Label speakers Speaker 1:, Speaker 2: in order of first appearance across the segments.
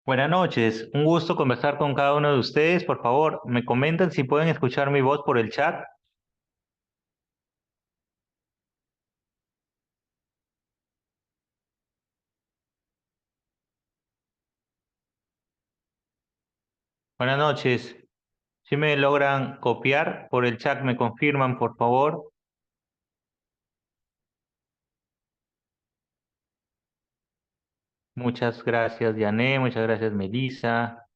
Speaker 1: Buenas noches, un gusto conversar con cada uno de ustedes. Por favor, me comentan si pueden escuchar mi voz por el chat. Buenas noches, si me logran copiar por el chat, me confirman, por favor. Muchas gracias, Yané, muchas gracias, Melissa.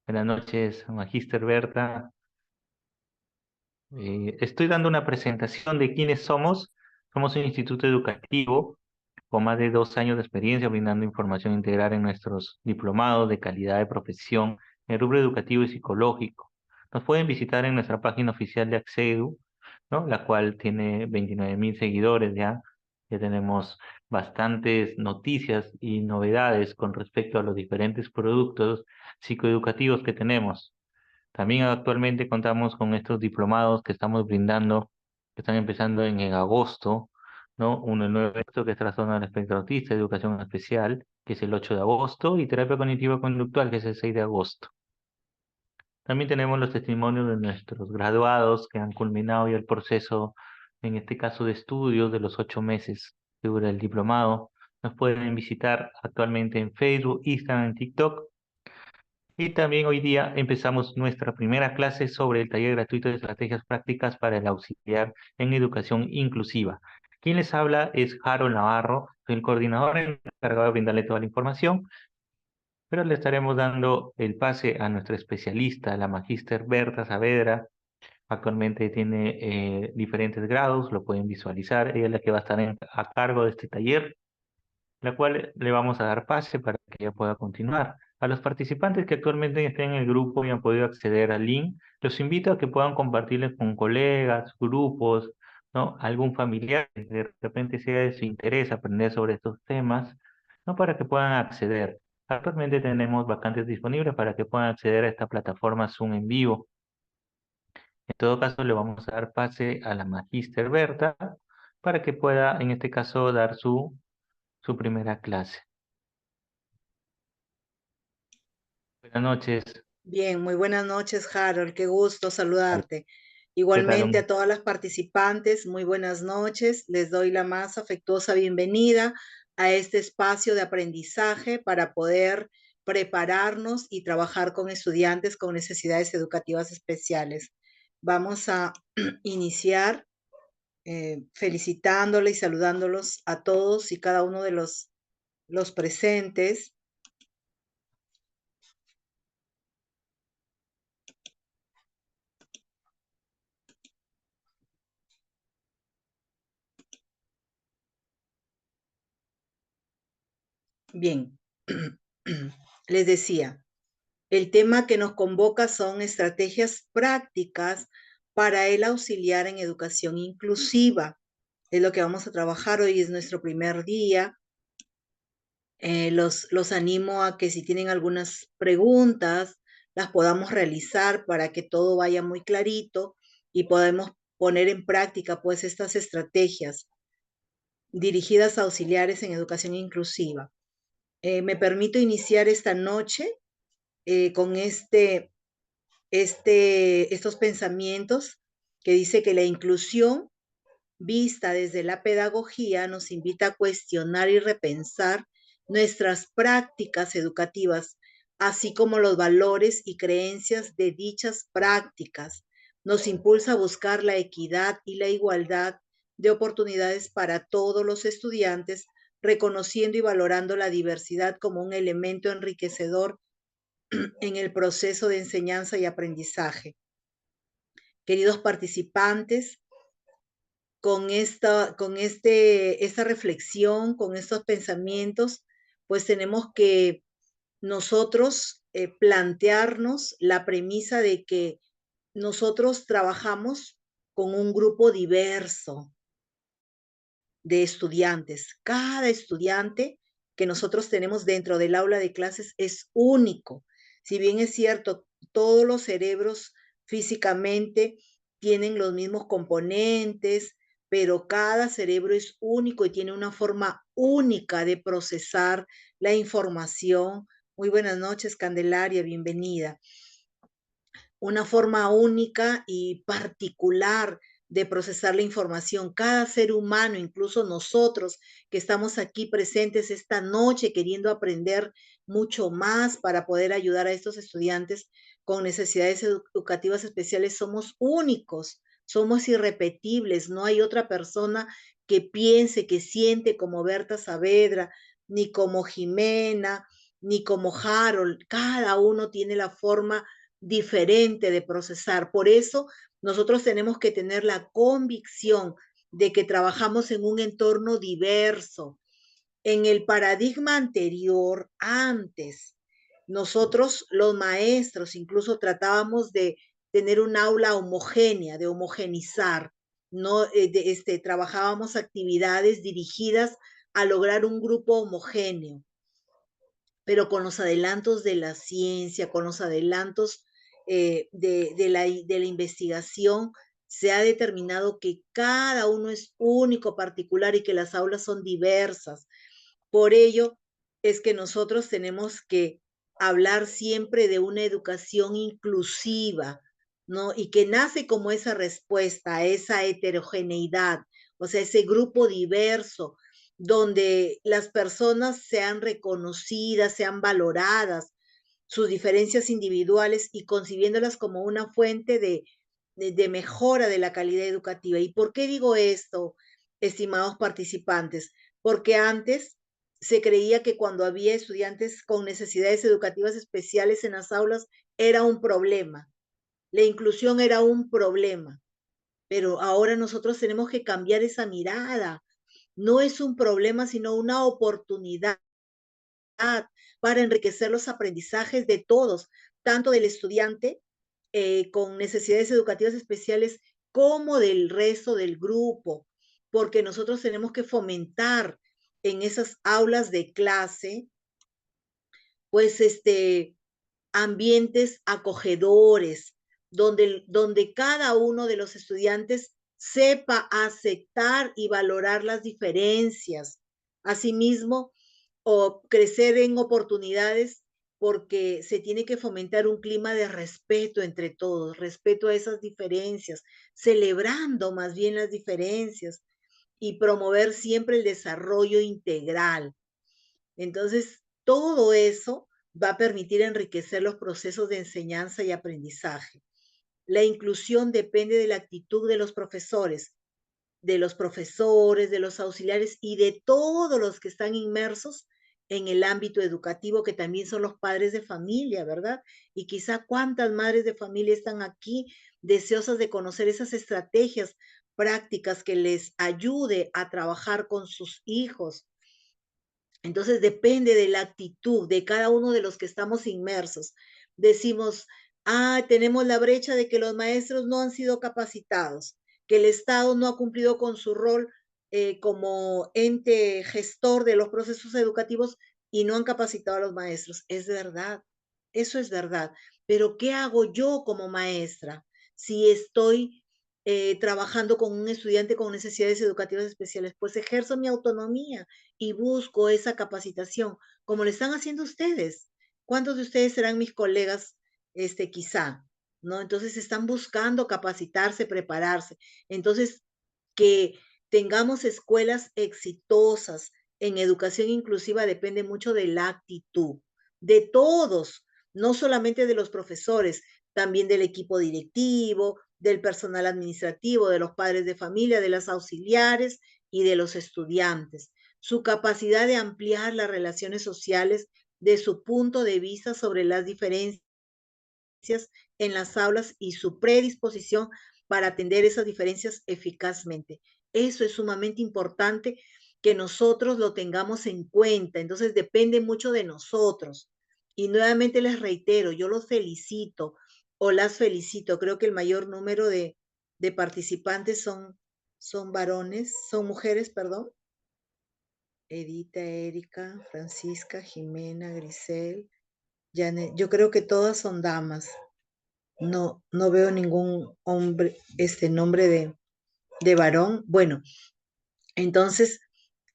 Speaker 1: Buenas noches, Magíster Berta. Estoy dando una presentación de quiénes somos. Somos un instituto educativo con más de 2 años de experiencia brindando información integral en nuestros diplomados de calidad de profesión en el rubro educativo y psicológico. Nos pueden visitar en nuestra página oficial de Accedu, ¿no? La cual tiene 29.000 seguidores ya. Ya tenemos bastantes noticias y novedades con respecto a los diferentes productos psicoeducativos que tenemos. También actualmente contamos con estos diplomados que estamos brindando, que están empezando en agosto, ¿no? Uno el 9 de agosto, que es trastorno del espectro autista, educación especial, que es el 8 de agosto, y terapia cognitiva conductual, que es el 6 de agosto. También tenemos los testimonios de nuestros graduados que han culminado ya el proceso, en este caso de estudios de los 8 meses que dura el diplomado. Nos pueden visitar actualmente en Facebook, Instagram, TikTok, y también hoy día empezamos nuestra primera clase sobre el taller gratuito de estrategias prácticas para el auxiliar en educación inclusiva. Quien les habla es Harold Navarro, soy el coordinador encargado de brindarle toda la información, pero le estaremos dando el pase a nuestra especialista, la magíster Berta Saavedra. Actualmente tiene diferentes grados, lo pueden visualizar. Ella es la que va a estar a cargo de este taller, la cual le vamos a dar pase para que ella pueda continuar. A los participantes que actualmente estén en el grupo y han podido acceder al link, los invito a que puedan compartirles con colegas, grupos, ¿no? Algún familiar que de repente sea de su interés aprender sobre estos temas, ¿no? Para que puedan acceder. Actualmente tenemos vacantes disponibles para que puedan acceder a esta plataforma Zoom en vivo. En todo caso, le vamos a dar pase a la magíster Berta para que pueda, en este caso, dar su primera clase. Buenas noches.
Speaker 2: Bien, muy buenas noches, Harold. Qué gusto saludarte.
Speaker 1: ¿Qué tal?
Speaker 2: Igualmente a todas las participantes, muy buenas noches. Les doy la más afectuosa bienvenida a este espacio de aprendizaje para poder prepararnos y trabajar con estudiantes con necesidades educativas especiales. Vamos a iniciar felicitándoles y saludándolos a todos y cada uno de los presentes. Bien, les decía, el tema que nos convoca son estrategias prácticas para el auxiliar en educación inclusiva. Es lo que vamos a trabajar hoy, es nuestro primer día. Los animo a que si tienen algunas preguntas, las podamos realizar para que todo vaya muy clarito y podamos poner en práctica pues estas estrategias dirigidas a auxiliares en educación inclusiva. Me permito iniciar esta noche con estos pensamientos que dice que la inclusión vista desde la pedagogía nos invita a cuestionar y repensar nuestras prácticas educativas, así como los valores y creencias de dichas prácticas. Nos impulsa a buscar la equidad y la igualdad de oportunidades para todos los estudiantes, reconociendo y valorando la diversidad como un elemento enriquecedor en el proceso de enseñanza y aprendizaje. Queridos participantes, esta reflexión, con estos pensamientos, pues tenemos que nosotros plantearnos la premisa de que nosotros trabajamos con un grupo diverso de estudiantes. Cada estudiante que nosotros tenemos dentro del aula de clases es único. Si bien es cierto, todos los cerebros físicamente tienen los mismos componentes, pero cada cerebro es único y tiene una forma única de procesar la información, Muy buenas noches, Candelaria, bienvenida. Una forma única y particular de procesar la información. Cada ser humano, incluso nosotros que estamos aquí presentes esta noche queriendo aprender mucho más para poder ayudar a estos estudiantes con necesidades educativas especiales, somos únicos, somos irrepetibles, no hay otra persona que piense, que siente como Berta Saavedra, ni como Jimena, ni como Harold. Cada uno tiene la forma diferente de procesar. Por eso nosotros tenemos que tener la convicción de que trabajamos en un entorno diverso. En el paradigma anterior, antes, nosotros los maestros incluso tratábamos de tener un aula homogénea, de homogenizar, no trabajábamos actividades dirigidas a lograr un grupo homogéneo, pero con los adelantos de la ciencia, con los adelantos de la investigación, se ha determinado que cada uno es único, particular y que las aulas son diversas. Por ello es que nosotros tenemos que hablar siempre de una educación inclusiva, ¿no? Y que nace como esa respuesta a esa heterogeneidad, o sea, ese grupo diverso, donde las personas sean reconocidas, sean valoradas, sus diferencias individuales y concibiéndolas como una fuente de mejora de la calidad educativa. ¿Y por qué digo esto, estimados participantes? Porque antes se creía que cuando había estudiantes con necesidades educativas especiales en las aulas era un problema, la inclusión era un problema, pero ahora nosotros tenemos que cambiar esa mirada. No es un problema, sino una oportunidad para enriquecer los aprendizajes de todos, tanto del estudiante con necesidades educativas especiales como del resto del grupo, porque nosotros tenemos que fomentar en esas aulas de clase, pues ambientes acogedores, donde cada uno de los estudiantes sepa aceptar y valorar las diferencias. Asimismo, o crecer en oportunidades porque se tiene que fomentar un clima de respeto entre todos, respeto a esas diferencias, celebrando más bien las diferencias y promover siempre el desarrollo integral. Entonces, todo eso va a permitir enriquecer los procesos de enseñanza y aprendizaje. La inclusión depende de la actitud de los auxiliares y de todos los que están inmersos en el ámbito educativo, que también son los padres de familia, ¿verdad? Y quizá cuántas madres de familia están aquí deseosas de conocer esas estrategias prácticas que les ayude a trabajar con sus hijos. Entonces depende de la actitud de cada uno de los que estamos inmersos. Decimos, tenemos la brecha de que los maestros no han sido capacitados, que el Estado no ha cumplido con su rol como ente gestor de los procesos educativos y no han capacitado a los maestros. Es verdad, eso es verdad. Pero ¿qué hago yo como maestra si estoy trabajando con un estudiante con necesidades educativas especiales? Pues ejerzo mi autonomía y busco esa capacitación, como lo están haciendo ustedes. ¿Cuántos de ustedes serán mis colegas, quizá? ¿No? Entonces están buscando capacitarse, prepararse. Entonces, que tengamos escuelas exitosas en educación inclusiva depende mucho de la actitud de todos, no solamente de los profesores, también del equipo directivo, del personal administrativo, de los padres de familia, de las auxiliares y de los estudiantes. Su capacidad de ampliar las relaciones sociales de su punto de vista sobre las diferencias en las aulas y su predisposición para atender esas diferencias eficazmente. Eso es sumamente importante que nosotros lo tengamos en cuenta. Entonces depende mucho de nosotros. Y nuevamente les reitero, yo los felicito o las felicito. Creo que el mayor número de participantes son varones, son mujeres, perdón. Edita, Erika, Francisca, Jimena, Grisel, Janet. Yo creo que todas son damas. No, no veo ningún hombre, nombre de varón. Bueno, entonces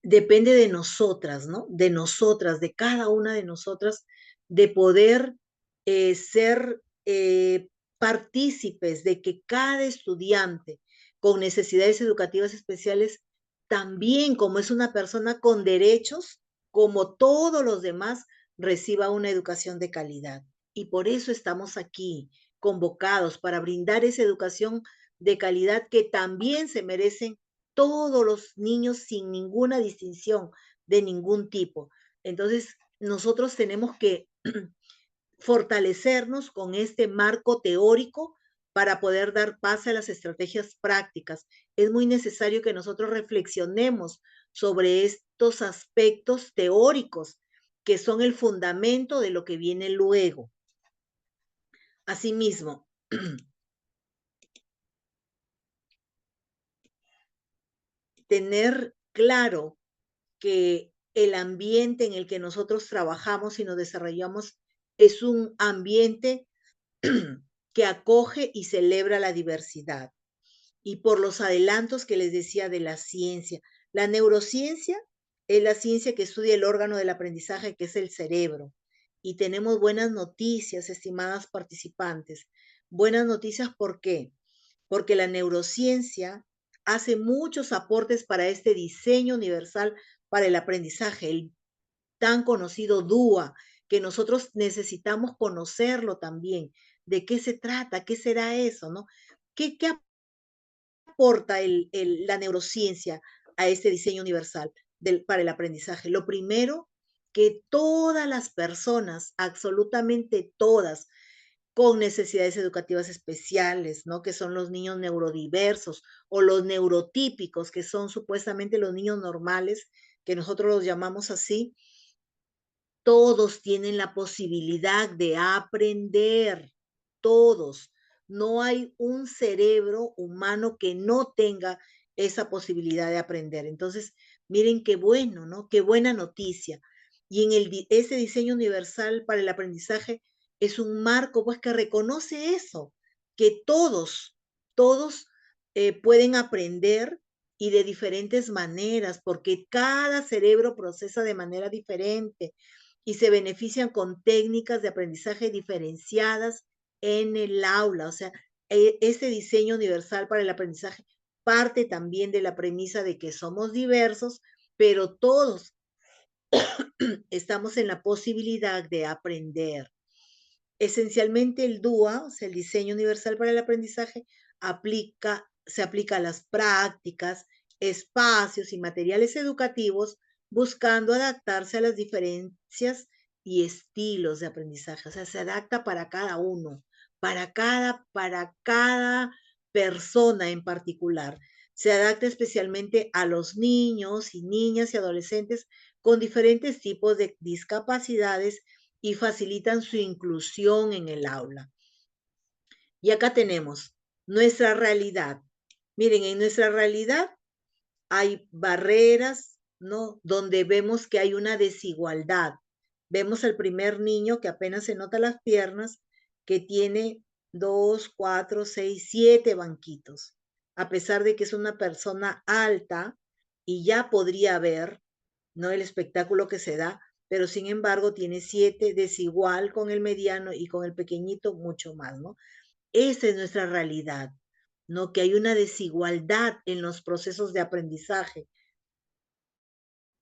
Speaker 2: depende de nosotras, ¿no? De nosotras, de cada una de nosotras, de poder ser partícipes de que cada estudiante con necesidades educativas especiales también, como es una persona con derechos, como todos los demás, reciba una educación de calidad. Y por eso estamos aquí convocados para brindar esa educación de calidad que también se merecen todos los niños sin ninguna distinción de ningún tipo. Entonces, nosotros tenemos que fortalecernos con este marco teórico para poder dar paso a las estrategias prácticas. Es muy necesario que nosotros reflexionemos sobre estos aspectos teóricos que son el fundamento de lo que viene luego. Asimismo, tener claro que el ambiente en el que nosotros trabajamos y nos desarrollamos es un ambiente que acoge y celebra la diversidad. Y por los adelantos que les decía de la ciencia, la neurociencia es la ciencia que estudia el órgano del aprendizaje, que es el cerebro. Y tenemos buenas noticias, estimadas participantes. Buenas noticias, ¿por qué? Porque la neurociencia hace muchos aportes para este diseño universal para el aprendizaje, el tan conocido DUA, que nosotros necesitamos conocerlo también. ¿De qué se trata? ¿Qué será eso? ¿No? ¿Qué aporta la neurociencia a este diseño universal para el aprendizaje? Lo primero, que todas las personas, absolutamente todas, con necesidades educativas especiales, ¿no? Que son los niños neurodiversos o los neurotípicos, que son supuestamente los niños normales, que nosotros los llamamos así, todos tienen la posibilidad de aprender, todos. No hay un cerebro humano que no tenga esa posibilidad de aprender. Entonces, miren qué bueno, ¿no? Qué buena noticia. Y ese diseño universal para el aprendizaje es un marco, pues, que reconoce eso, que todos pueden aprender y de diferentes maneras, porque cada cerebro procesa de manera diferente y se benefician con técnicas de aprendizaje diferenciadas en el aula. O sea, ese diseño universal para el aprendizaje parte también de la premisa de que somos diversos, pero todos estamos en la posibilidad de aprender. Esencialmente el DUA, o sea, el diseño universal para el aprendizaje, se aplica a las prácticas, espacios y materiales educativos, buscando adaptarse a las diferencias y estilos de aprendizaje. O sea, se adapta para cada uno, para cada persona en particular. Se adapta especialmente a los niños y niñas y adolescentes con diferentes tipos de discapacidades y facilitan su inclusión en el aula. Y acá tenemos nuestra realidad. Miren, en nuestra realidad hay barreras, ¿no? Donde vemos que hay una desigualdad. Vemos al primer niño que apenas se nota las piernas, que tiene 2, 4, 6, 7 banquitos. A pesar de que es una persona alta y ya podría ver, ¿no? El espectáculo que se da, pero sin embargo tiene 7, desigual con el mediano y con el pequeñito mucho más, ¿no? Esa es nuestra realidad, ¿no? Que hay una desigualdad en los procesos de aprendizaje,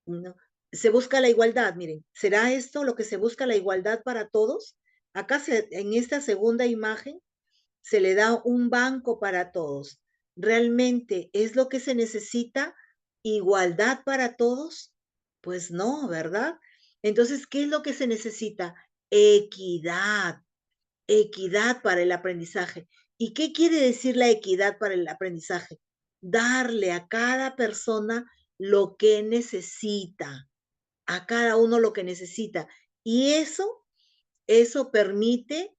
Speaker 2: ¿no? Se busca la igualdad, miren, ¿será esto lo que se busca, la igualdad para todos? Acá en esta segunda imagen se le da un banco para todos. ¿Realmente es lo que se necesita? ¿Igualdad para todos? Pues no, ¿verdad? Entonces, ¿qué es lo que se necesita? Equidad, equidad para el aprendizaje. ¿Y qué quiere decir la equidad para el aprendizaje? Darle a cada persona lo que necesita, a cada uno lo que necesita. Y eso permite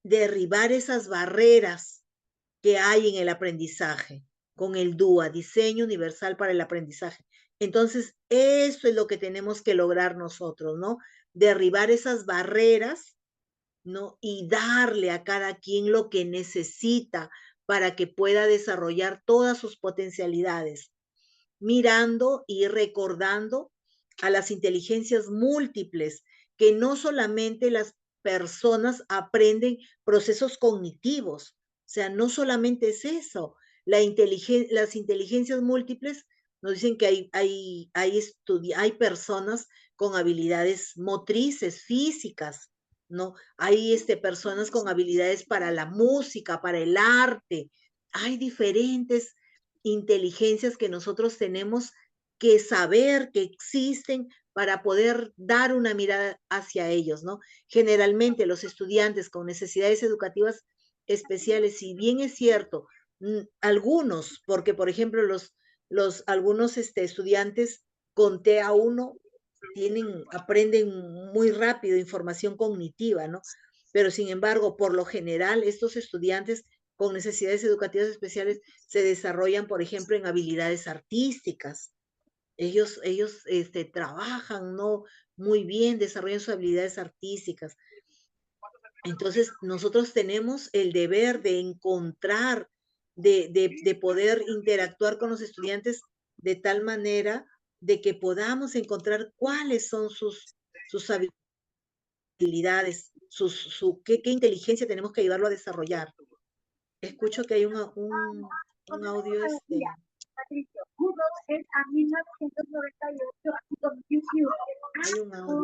Speaker 2: derribar esas barreras que hay en el aprendizaje con el DUA, Diseño Universal para el Aprendizaje. Entonces, eso es lo que tenemos que lograr nosotros, ¿no? Derribar esas barreras, ¿no? Y darle a cada quien lo que necesita para que pueda desarrollar todas sus potencialidades, mirando y recordando a las inteligencias múltiples que no solamente las personas aprenden procesos cognitivos, o sea, no solamente es eso. Las inteligencias múltiples nos dicen que hay personas con habilidades motrices, físicas, ¿no? Hay personas con habilidades para la música, para el arte. Hay diferentes inteligencias que nosotros tenemos que saber que existen para poder dar una mirada hacia ellos, ¿no? Generalmente los estudiantes con necesidades educativas especiales, si bien es cierto, algunos, porque por ejemplo algunos estudiantes con TA1 aprenden muy rápido información cognitiva, ¿no? Pero sin embargo, por lo general, estos estudiantes con necesidades educativas especiales se desarrollan, por ejemplo, en habilidades artísticas. Ellos trabajan, ¿no? Muy bien, desarrollan sus habilidades artísticas. Entonces, nosotros tenemos el deber de encontrar, de poder interactuar con los estudiantes de tal manera de que podamos encontrar cuáles son sus habilidades, qué inteligencia tenemos que ayudarlo a desarrollar. Escucho que hay un audio.
Speaker 3: Mira, Patricio, Google es a 1998 con YouTube.
Speaker 2: Hay un audio.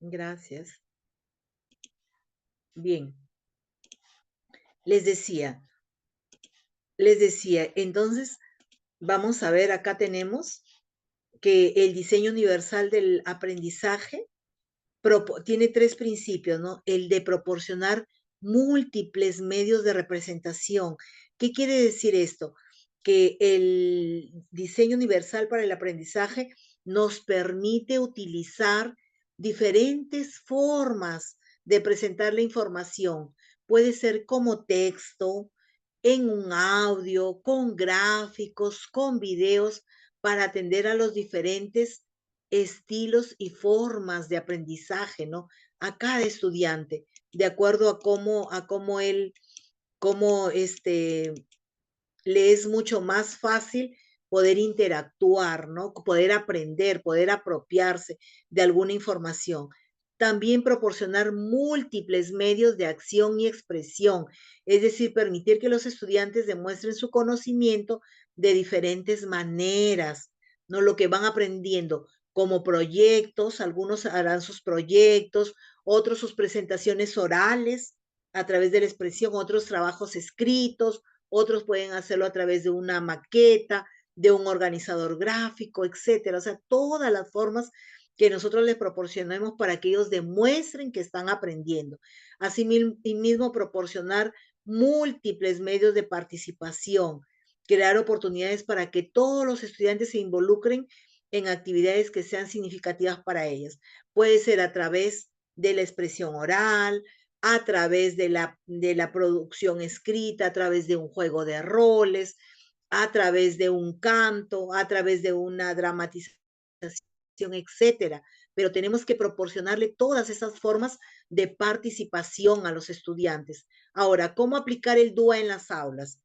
Speaker 2: Gracias. Bien. Les decía, entonces, vamos a ver, acá tenemos que el diseño universal del aprendizaje tiene 3 principios, ¿no? El de proporcionar múltiples medios de representación. ¿Qué quiere decir esto? Que el diseño universal para el aprendizaje nos permite utilizar diferentes formas de presentar la información. Puede ser como texto, en un audio, con gráficos, con videos, para atender a los diferentes estilos y formas de aprendizaje, ¿no? A cada estudiante, de acuerdo a cómo le es mucho más fácil poder interactuar, ¿no? Poder aprender, poder apropiarse de alguna información. También proporcionar múltiples medios de acción y expresión, es decir, permitir que los estudiantes demuestren su conocimiento de diferentes maneras, ¿no? Lo que van aprendiendo como proyectos, algunos harán sus proyectos, otros sus presentaciones orales a través de la expresión, otros trabajos escritos, otros pueden hacerlo a través de una maqueta, de un organizador gráfico, etcétera. O sea, todas las formas que nosotros les proporcionemos para que ellos demuestren que están aprendiendo. Asimismo, proporcionar múltiples medios de participación, crear oportunidades para que todos los estudiantes se involucren en actividades que sean significativas para ellos. Puede ser a través de la expresión oral, a través de la producción escrita, a través de un juego de roles, a través de un canto, a través de una dramatización, etcétera. Pero tenemos que proporcionarle todas esas formas de participación a los estudiantes. Ahora, ¿cómo aplicar el DUA en las aulas?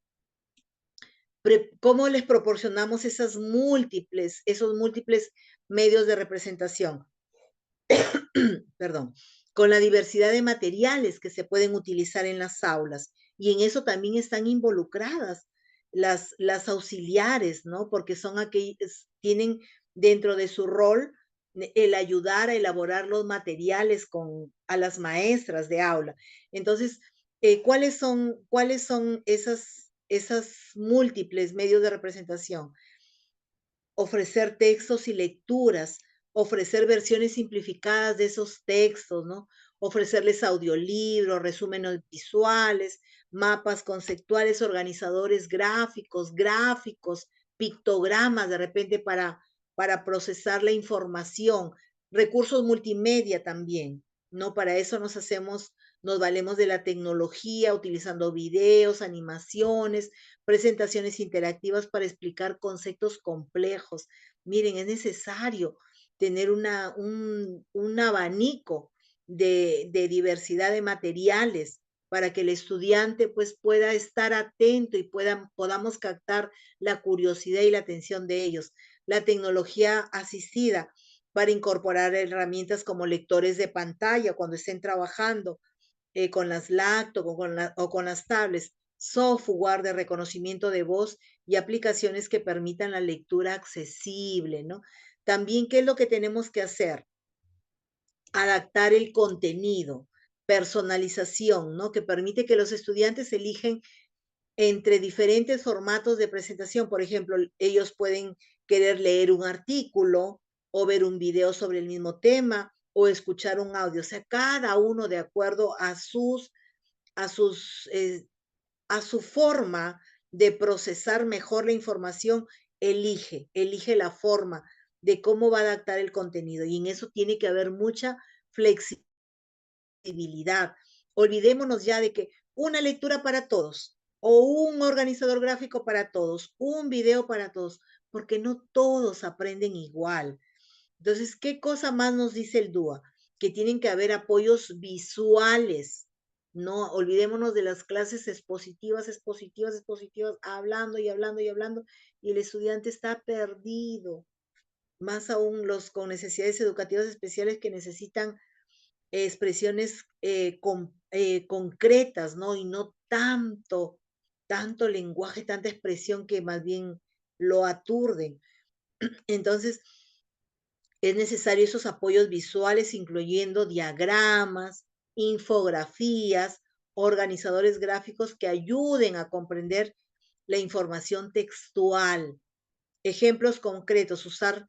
Speaker 2: ¿Cómo les proporcionamos esos múltiples medios de representación? Perdón, con la diversidad de materiales que se pueden utilizar en las aulas. Y en eso también están involucradas las auxiliares, ¿no? Porque son aquellas, tienen dentro de su rol el ayudar a elaborar los materiales a las maestras de aula. Entonces, ¿cuáles son esas múltiples medios de representación? Ofrecer textos y lecturas, ofrecer versiones simplificadas de esos textos, ¿no? Ofrecerles audiolibros, resúmenes visuales, mapas conceptuales, organizadores gráficos, pictogramas de repente para procesar la información, recursos multimedia también, ¿no? Para eso nos valemos de la tecnología, utilizando videos, animaciones, presentaciones interactivas para explicar conceptos complejos. Miren, es necesario tener un abanico de diversidad de materiales para que el estudiante pues pueda estar atento y podamos captar la curiosidad y la atención de ellos. La tecnología asistida para incorporar herramientas como lectores de pantalla cuando estén trabajando con las laptops o con las tablets, software de reconocimiento de voz y aplicaciones que permitan la lectura accesible, ¿no? También, ¿qué es lo que tenemos que hacer? Adaptar el contenido, personalización, ¿no? Que permite que los estudiantes eligen entre diferentes formatos de presentación. Por ejemplo, ellos pueden querer leer un artículo o ver un video sobre el mismo tema o escuchar un audio. O sea, cada uno de acuerdo a a sus, a su forma de procesar mejor la información, elige la forma de cómo va a adaptar el contenido. Y en eso tiene que haber mucha flexibilidad. Olvidémonos ya de que una lectura para todos o un organizador gráfico para todos, un video para todos, porque no todos aprenden igual. Entonces, ¿qué cosa más nos dice el DUA? Que tienen que haber apoyos visuales. No olvidémonos de las clases expositivas, hablando y hablando y hablando, y el estudiante está perdido. Más aún los con necesidades educativas especiales que necesitan expresiones concretas, ¿no? Y no tanto lenguaje, tanta expresión que más bien lo aturden. Entonces, es necesario esos apoyos visuales, incluyendo diagramas, infografías, organizadores gráficos que ayuden a comprender la información textual. Ejemplos concretos, usar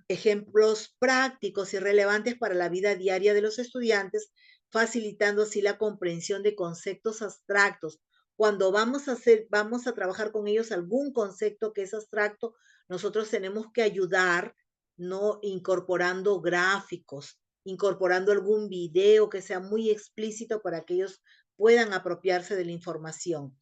Speaker 2: ejemplos prácticos y relevantes para la vida diaria de los estudiantes, facilitando así la comprensión de conceptos abstractos. Cuando vamos a trabajar con ellos algún concepto que es abstracto, nosotros tenemos que ayudar, no incorporando gráficos, incorporando algún video que sea muy explícito para que ellos puedan apropiarse de la información.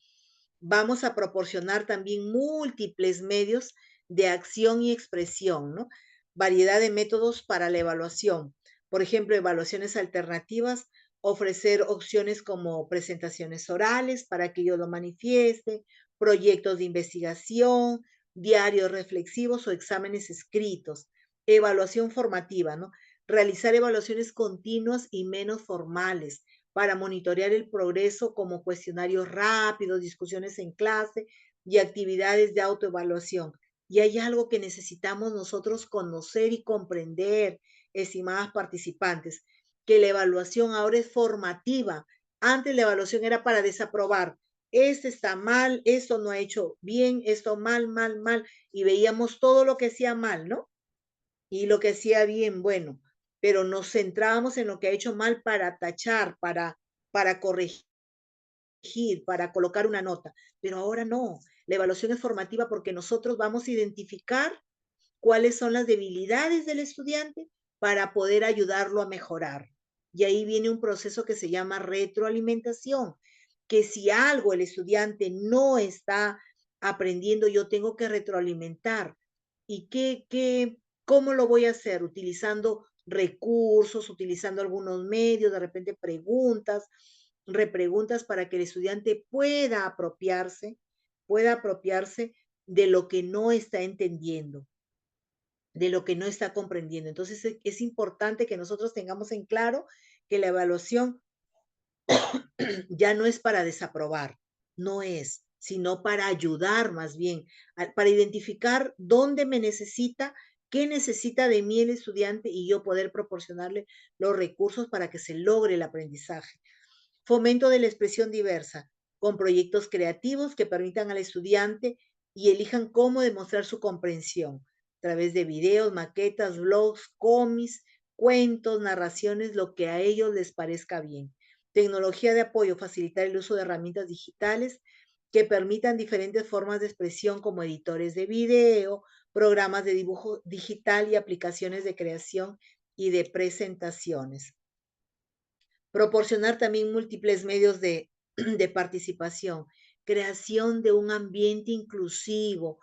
Speaker 2: Vamos a proporcionar también múltiples medios de acción y expresión, ¿no? Variedad de métodos para la evaluación. Por ejemplo, evaluaciones alternativas, ofrecer opciones como presentaciones orales para que ellos lo manifiesten, proyectos de investigación, diarios reflexivos o exámenes escritos. Evaluación formativa, ¿no? Realizar evaluaciones continuas y menos formales para monitorear el progreso como cuestionarios rápidos, discusiones en clase y actividades de autoevaluación. Y hay algo que necesitamos nosotros conocer y comprender, estimadas participantes, que la evaluación ahora es formativa. Antes la evaluación era para desaprobar. Este está mal, esto no ha hecho bien, esto mal, mal, mal. Y veíamos todo lo que hacía mal, ¿no? Y lo que hacía bien, bueno. Pero nos centrábamos en lo que ha hecho mal para tachar, para corregir, para colocar una nota. Pero ahora no. La evaluación es formativa porque nosotros vamos a identificar cuáles son las debilidades del estudiante para poder ayudarlo a mejorar. Y ahí viene un proceso que se llama retroalimentación, que si algo el estudiante no está aprendiendo, yo tengo que retroalimentar. ¿Y cómo lo voy a hacer? Utilizando recursos, utilizando algunos medios, de repente preguntas, repreguntas para que el estudiante pueda apropiarse de lo que no está entendiendo, de lo que no está comprendiendo. Entonces es importante que nosotros tengamos en claro que la evaluación ya no es para desaprobar, no es, sino para ayudar más bien, para identificar dónde me necesita, qué necesita de mí el estudiante y yo poder proporcionarle los recursos para que se logre el aprendizaje. Fomento de la expresión diversa, con proyectos creativos que permitan al estudiante y elijan cómo demostrar su comprensión a través de videos, maquetas, blogs, cómics, cuentos, narraciones, lo que a ellos les parezca bien. Tecnología de apoyo, facilitar el uso de herramientas digitales que permitan diferentes formas de expresión como editores de video, programas de dibujo digital y aplicaciones de creación y de presentaciones. Proporcionar también múltiples medios de participación, creación de un ambiente inclusivo.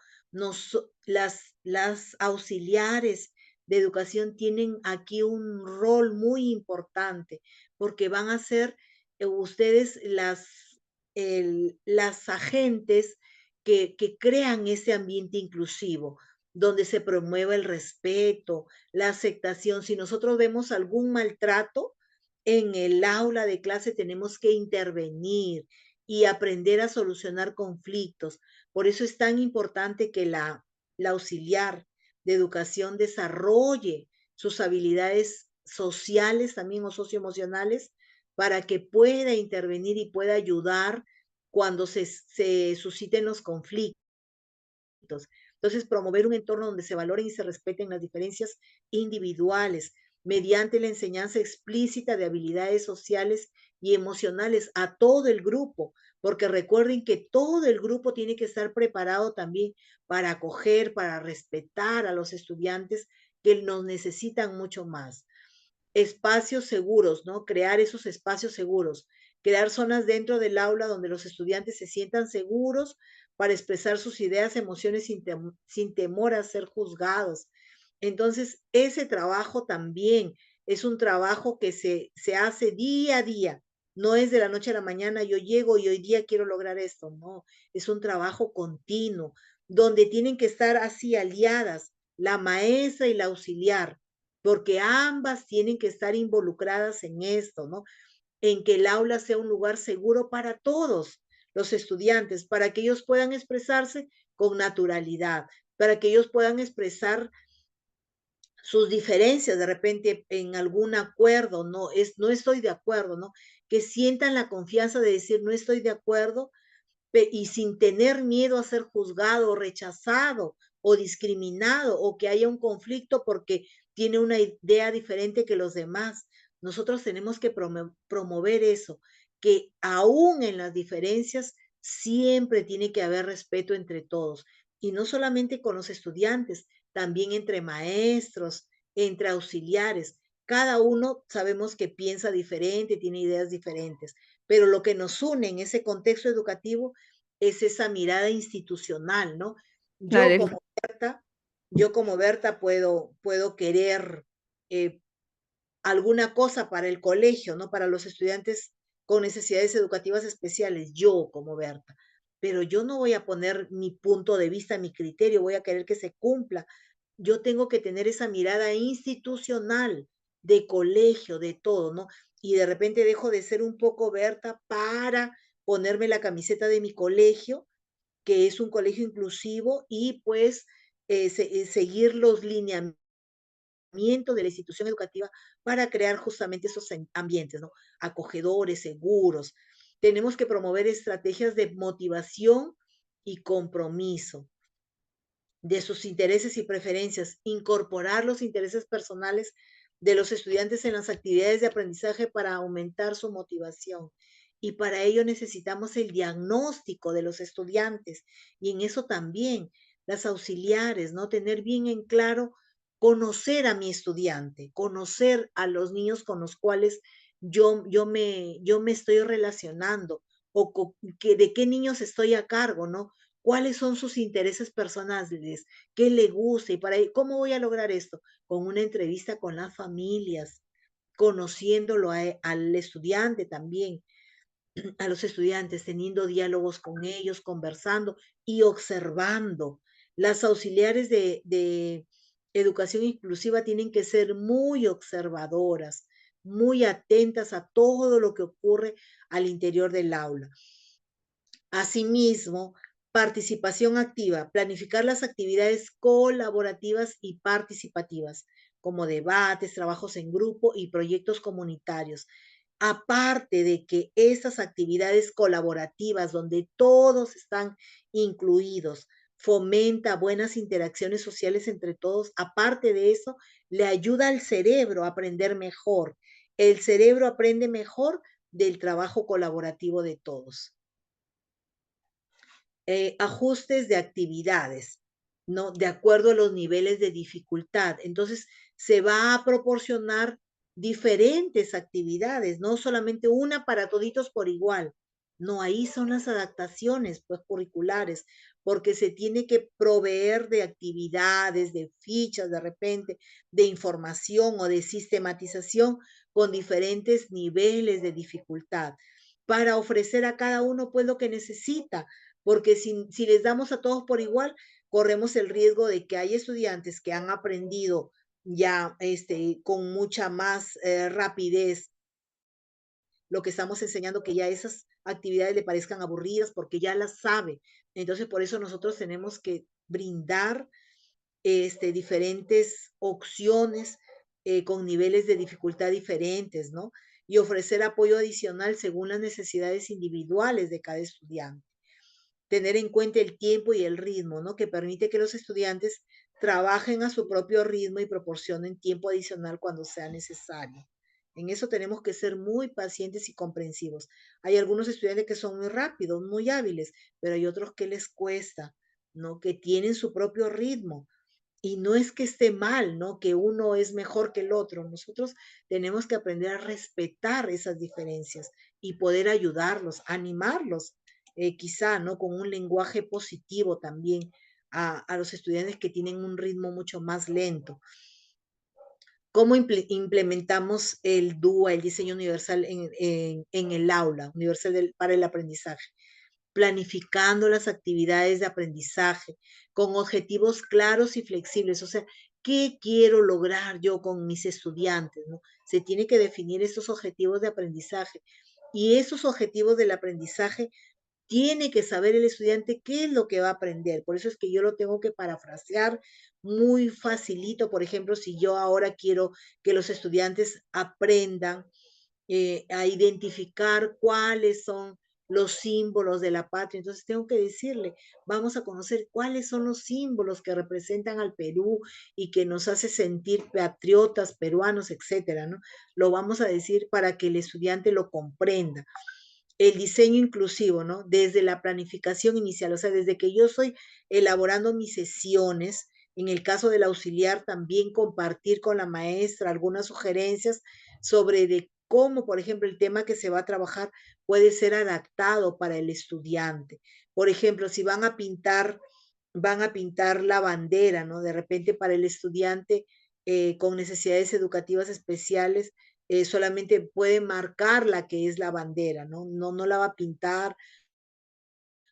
Speaker 2: Las auxiliares de educación tienen aquí un rol muy importante porque van a ser ustedes las agentes que crean ese ambiente inclusivo, donde se promueva el respeto, la aceptación. Si nosotros vemos algún maltrato en el aula de clase, tenemos que intervenir y aprender a solucionar conflictos. Por eso es tan importante que la auxiliar de educación desarrolle sus habilidades sociales también o socioemocionales para que pueda intervenir y pueda ayudar cuando se susciten los conflictos. Entonces, promover un entorno donde se valoren y se respeten las diferencias individuales mediante la enseñanza explícita de habilidades sociales y emocionales a todo el grupo, porque recuerden que todo el grupo tiene que estar preparado también para acoger, para respetar a los estudiantes que nos necesitan mucho más. Espacios seguros, ¿no? Crear esos espacios seguros, crear zonas dentro del aula donde los estudiantes se sientan seguros para expresar sus ideas, emociones sin temor a ser juzgados. Entonces, ese trabajo también es un trabajo que se hace día a día. No es de la noche a la mañana, yo llego y hoy día quiero lograr esto. No, es un trabajo continuo, donde tienen que estar así aliadas la maestra y la auxiliar, porque ambas tienen que estar involucradas en esto, ¿no? En que el aula sea un lugar seguro para todos los estudiantes, para que ellos puedan expresarse con naturalidad, para que ellos puedan expresar sus diferencias de repente en algún acuerdo, no estoy de acuerdo, ¿no? Que sientan la confianza de decir no estoy de acuerdo y sin tener miedo a ser juzgado, rechazado o discriminado o que haya un conflicto porque tiene una idea diferente que los demás. Nosotros tenemos que promover eso, que aún en las diferencias siempre tiene que haber respeto entre todos y no solamente con los estudiantes, también entre maestros, entre auxiliares. Cada uno sabemos que piensa diferente, tiene ideas diferentes, pero lo que nos une en ese contexto educativo es esa mirada institucional, ¿no? Yo
Speaker 4: Claro,
Speaker 2: como Berta, yo como Berta puedo querer alguna cosa para el colegio, ¿no? Para los estudiantes con necesidades educativas especiales, yo como Berta. Pero yo no voy a poner mi punto de vista, mi criterio, voy a querer que se cumpla. Yo tengo que tener esa mirada institucional, de colegio, de todo, ¿no? Y de repente dejo de ser un poco Berta para ponerme la camiseta de mi colegio, que es un colegio inclusivo, y pues seguir los lineamientos de la institución educativa para crear justamente esos ambientes, ¿no? Acogedores, seguros. Tenemos que promover estrategias de motivación y compromiso de sus intereses y preferencias, incorporar los intereses personales de los estudiantes en las actividades de aprendizaje para aumentar su motivación. Y para ello necesitamos el diagnóstico de los estudiantes y en eso también las auxiliares, ¿no? Tener bien en claro, conocer a mi estudiante, conocer a los niños con los cuales yo me estoy relacionando o de qué niños estoy a cargo, ¿no? ¿Cuáles son sus intereses personales? ¿Qué le gusta? Y para ¿cómo voy a lograr esto? Con una entrevista con las familias, conociéndolo al estudiante también, a los estudiantes, teniendo diálogos con ellos, conversando y observando. Las auxiliares de educación inclusiva tienen que ser muy observadoras, muy atentas a todo lo que ocurre al interior del aula. Asimismo, participación activa, planificar las actividades colaborativas y participativas, como debates, trabajos en grupo y proyectos comunitarios. Aparte de que estas actividades colaborativas, donde todos están incluidos, fomenta buenas interacciones sociales entre todos, aparte de eso, le ayuda al cerebro a aprender mejor. El cerebro aprende mejor del trabajo colaborativo de todos. Ajustes de actividades, ¿no? De acuerdo a los niveles de dificultad. Entonces, se va a proporcionar diferentes actividades, no solamente una para toditos por igual. No, ahí son las adaptaciones pues, curriculares porque se tiene que proveer de actividades, de fichas de repente, de información o de sistematización con diferentes niveles de dificultad para ofrecer a cada uno pues lo que necesita, porque si les damos a todos por igual, corremos el riesgo de que hay estudiantes que han aprendido ya con mucha más rapidez lo que estamos enseñando, que ya esas actividades le parezcan aburridas porque ya las sabe. Entonces, por eso nosotros tenemos que brindar diferentes opciones con niveles de dificultad diferentes, ¿no? Y ofrecer apoyo adicional según las necesidades individuales de cada estudiante. Tener en cuenta el tiempo y el ritmo, ¿no? Que permite que los estudiantes trabajen a su propio ritmo y proporcionen tiempo adicional cuando sea necesario. En eso tenemos que ser muy pacientes y comprensivos. Hay algunos estudiantes que son muy rápidos, muy hábiles, pero hay otros que les cuesta, ¿no? Que tienen su propio ritmo. Y no es que esté mal, ¿no? Que uno es mejor que el otro. Nosotros tenemos que aprender a respetar esas diferencias y poder ayudarlos, animarlos, quizá, ¿no? Con un lenguaje positivo también a los estudiantes que tienen un ritmo mucho más lento. ¿Cómo implementamos el DUA, el diseño universal en el aula, universal para el aprendizaje? Planificando las actividades de aprendizaje con objetivos claros y flexibles. O sea, ¿qué quiero lograr yo con mis estudiantes? ¿No? Se tiene que definir esos objetivos de aprendizaje. Y esos objetivos del aprendizaje tiene que saber el estudiante qué es lo que va a aprender. Por eso es que yo lo tengo que parafrasear muy facilito. Por ejemplo, si yo ahora quiero que los estudiantes aprendan a identificar cuáles son los símbolos de la patria. Entonces tengo que decirle, vamos a conocer cuáles son los símbolos que representan al Perú y que nos hace sentir patriotas, peruanos, etcétera, ¿no? Lo vamos a decir para que el estudiante lo comprenda. El diseño inclusivo, ¿no? Desde la planificación inicial, o sea, desde que yo estoy elaborando mis sesiones, en el caso del auxiliar, también compartir con la maestra algunas sugerencias sobre de cómo, por ejemplo, el tema que se va a trabajar puede ser adaptado para el estudiante. Por ejemplo, si van a pintar la bandera, ¿no? De repente para el estudiante con necesidades educativas especiales, solamente puede marcar la que es la bandera, ¿no? No la va a pintar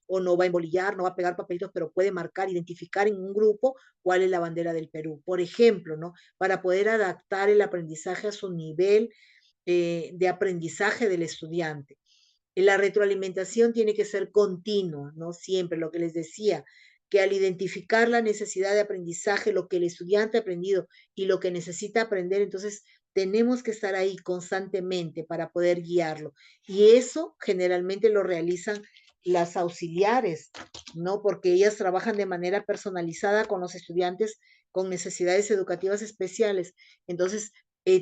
Speaker 2: o no va a embolillar, no va a pegar papelitos, pero puede marcar, identificar en un grupo cuál es la bandera del Perú. Por ejemplo, ¿no? Para poder adaptar el aprendizaje a su nivel de aprendizaje del estudiante. La retroalimentación tiene que ser continua, ¿no? Siempre, lo que les decía, que al identificar la necesidad de aprendizaje, lo que el estudiante ha aprendido y lo que necesita aprender, entonces tenemos que estar ahí constantemente para poder guiarlo. Y eso generalmente lo realizan las auxiliares, ¿no? Porque ellas trabajan de manera personalizada con los estudiantes con necesidades educativas especiales. Entonces,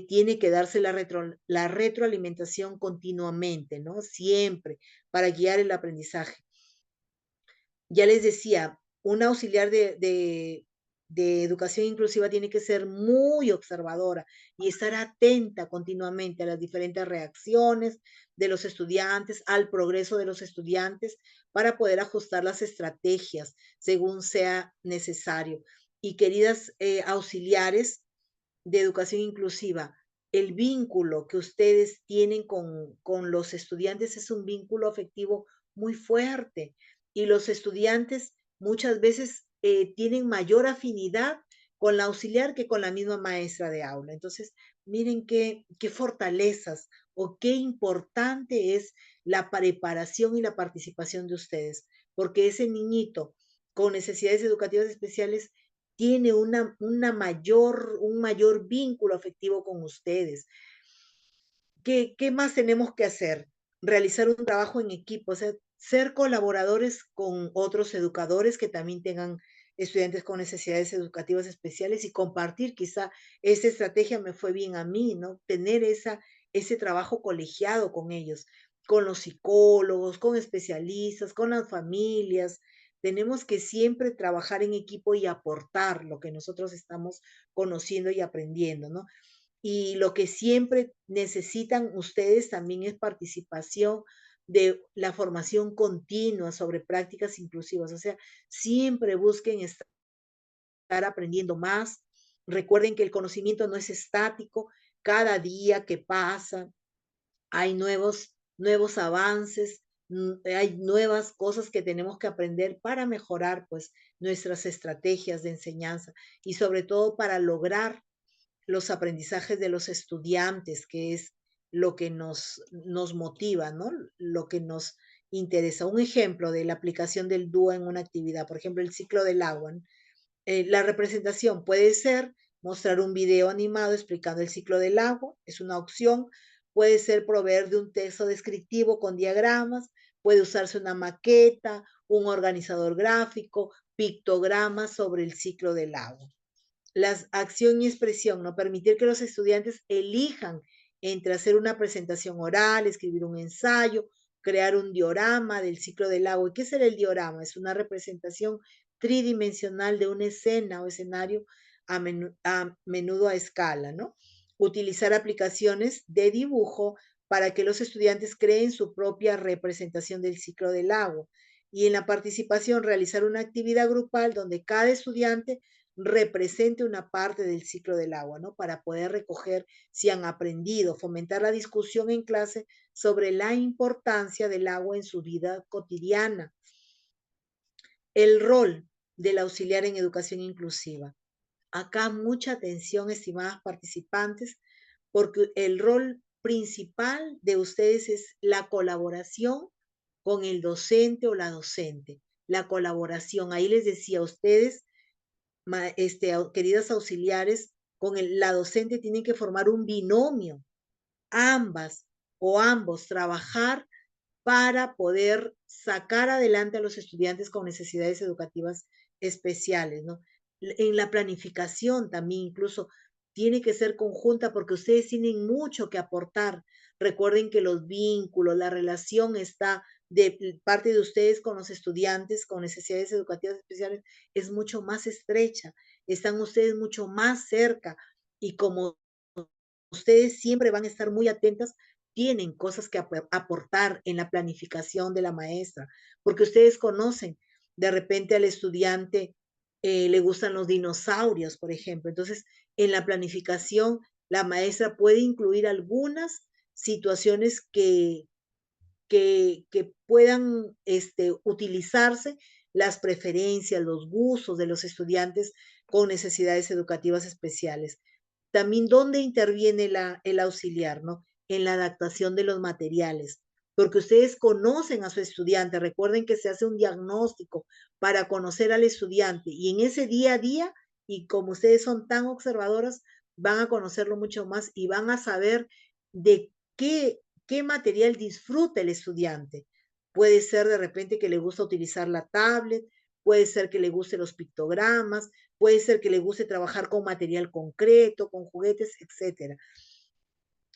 Speaker 2: tiene que darse la retroalimentación continuamente, ¿no? Siempre, para guiar el aprendizaje. Ya les decía, un auxiliar de educación inclusiva tiene que ser muy observadora y estar atenta continuamente a las diferentes reacciones de los estudiantes, al progreso de los estudiantes, para poder ajustar las estrategias según sea necesario. Y queridas auxiliares, de educación inclusiva, el vínculo que ustedes tienen con los estudiantes es un vínculo afectivo muy fuerte y los estudiantes muchas veces tienen mayor afinidad con la auxiliar que con la misma maestra de aula. Entonces, miren qué fortalezas o qué importante es la preparación y la participación de ustedes, porque ese niñito con necesidades educativas especiales tiene un mayor vínculo afectivo con ustedes. ¿Qué más tenemos que hacer? Realizar un trabajo en equipo, o sea, ser colaboradores con otros educadores que también tengan estudiantes con necesidades educativas especiales y compartir quizá esa estrategia me fue bien a mí, ¿no? Tener ese trabajo colegiado con ellos, con los psicólogos, con especialistas, con las familias. Tenemos que siempre trabajar en equipo y aportar lo que nosotros estamos conociendo y aprendiendo, ¿no? Y lo que siempre necesitan ustedes también es participación de la formación continua sobre prácticas inclusivas. O sea, siempre busquen estar aprendiendo más. Recuerden que el conocimiento no es estático. Cada día que pasa hay nuevos avances, hay nuevas cosas que tenemos que aprender para mejorar pues nuestras estrategias de enseñanza y sobre todo para lograr los aprendizajes de los estudiantes, que es lo que nos motiva, ¿no? Lo que nos interesa. Un ejemplo de la aplicación del dúo en una actividad, por ejemplo, el ciclo del agua. La representación puede ser mostrar un video animado explicando el ciclo del agua, es una opción. Puede ser proveer de un texto descriptivo con diagramas, puede usarse una maqueta, un organizador gráfico, pictogramas sobre el ciclo del agua. La acción y expresión, no permitir que los estudiantes elijan entre hacer una presentación oral, escribir un ensayo, crear un diorama del ciclo del agua. ¿Y qué será el diorama? Es una representación tridimensional de una escena o escenario a menudo a escala, ¿no? Utilizar aplicaciones de dibujo para que los estudiantes creen su propia representación del ciclo del agua. Y en la participación, realizar una actividad grupal donde cada estudiante represente una parte del ciclo del agua, ¿no? Para poder recoger si han aprendido, fomentar la discusión en clase sobre la importancia del agua en su vida cotidiana. El rol del auxiliar en educación inclusiva. Acá mucha atención, estimadas participantes, porque el rol principal de ustedes es la colaboración con el docente o la docente. La colaboración, ahí les decía a ustedes, queridas auxiliares, con la docente tienen que formar un binomio, ambas o ambos trabajar para poder sacar adelante a los estudiantes con necesidades educativas especiales, ¿no? En la planificación también incluso tiene que ser conjunta porque ustedes tienen mucho que aportar. Recuerden que los vínculos, la relación está de parte de ustedes con los estudiantes con necesidades educativas especiales es mucho más estrecha. Están ustedes mucho más cerca y como ustedes siempre van a estar muy atentas, tienen cosas que aportar en la planificación de la maestra, porque ustedes conocen de repente al estudiante le gustan los dinosaurios, por ejemplo. Entonces, en la planificación, la maestra puede incluir algunas situaciones que puedan utilizarse las preferencias, los gustos de los estudiantes con necesidades educativas especiales. También dónde interviene el auxiliar, ¿no? En la adaptación de los materiales, porque ustedes conocen a su estudiante, recuerden que se hace un diagnóstico para conocer al estudiante y en ese día a día, y como ustedes son tan observadoras, van a conocerlo mucho más y van a saber de qué material disfruta el estudiante. Puede ser de repente que le gusta utilizar la tablet, puede ser que le guste los pictogramas, puede ser que le guste trabajar con material concreto, con juguetes, etc.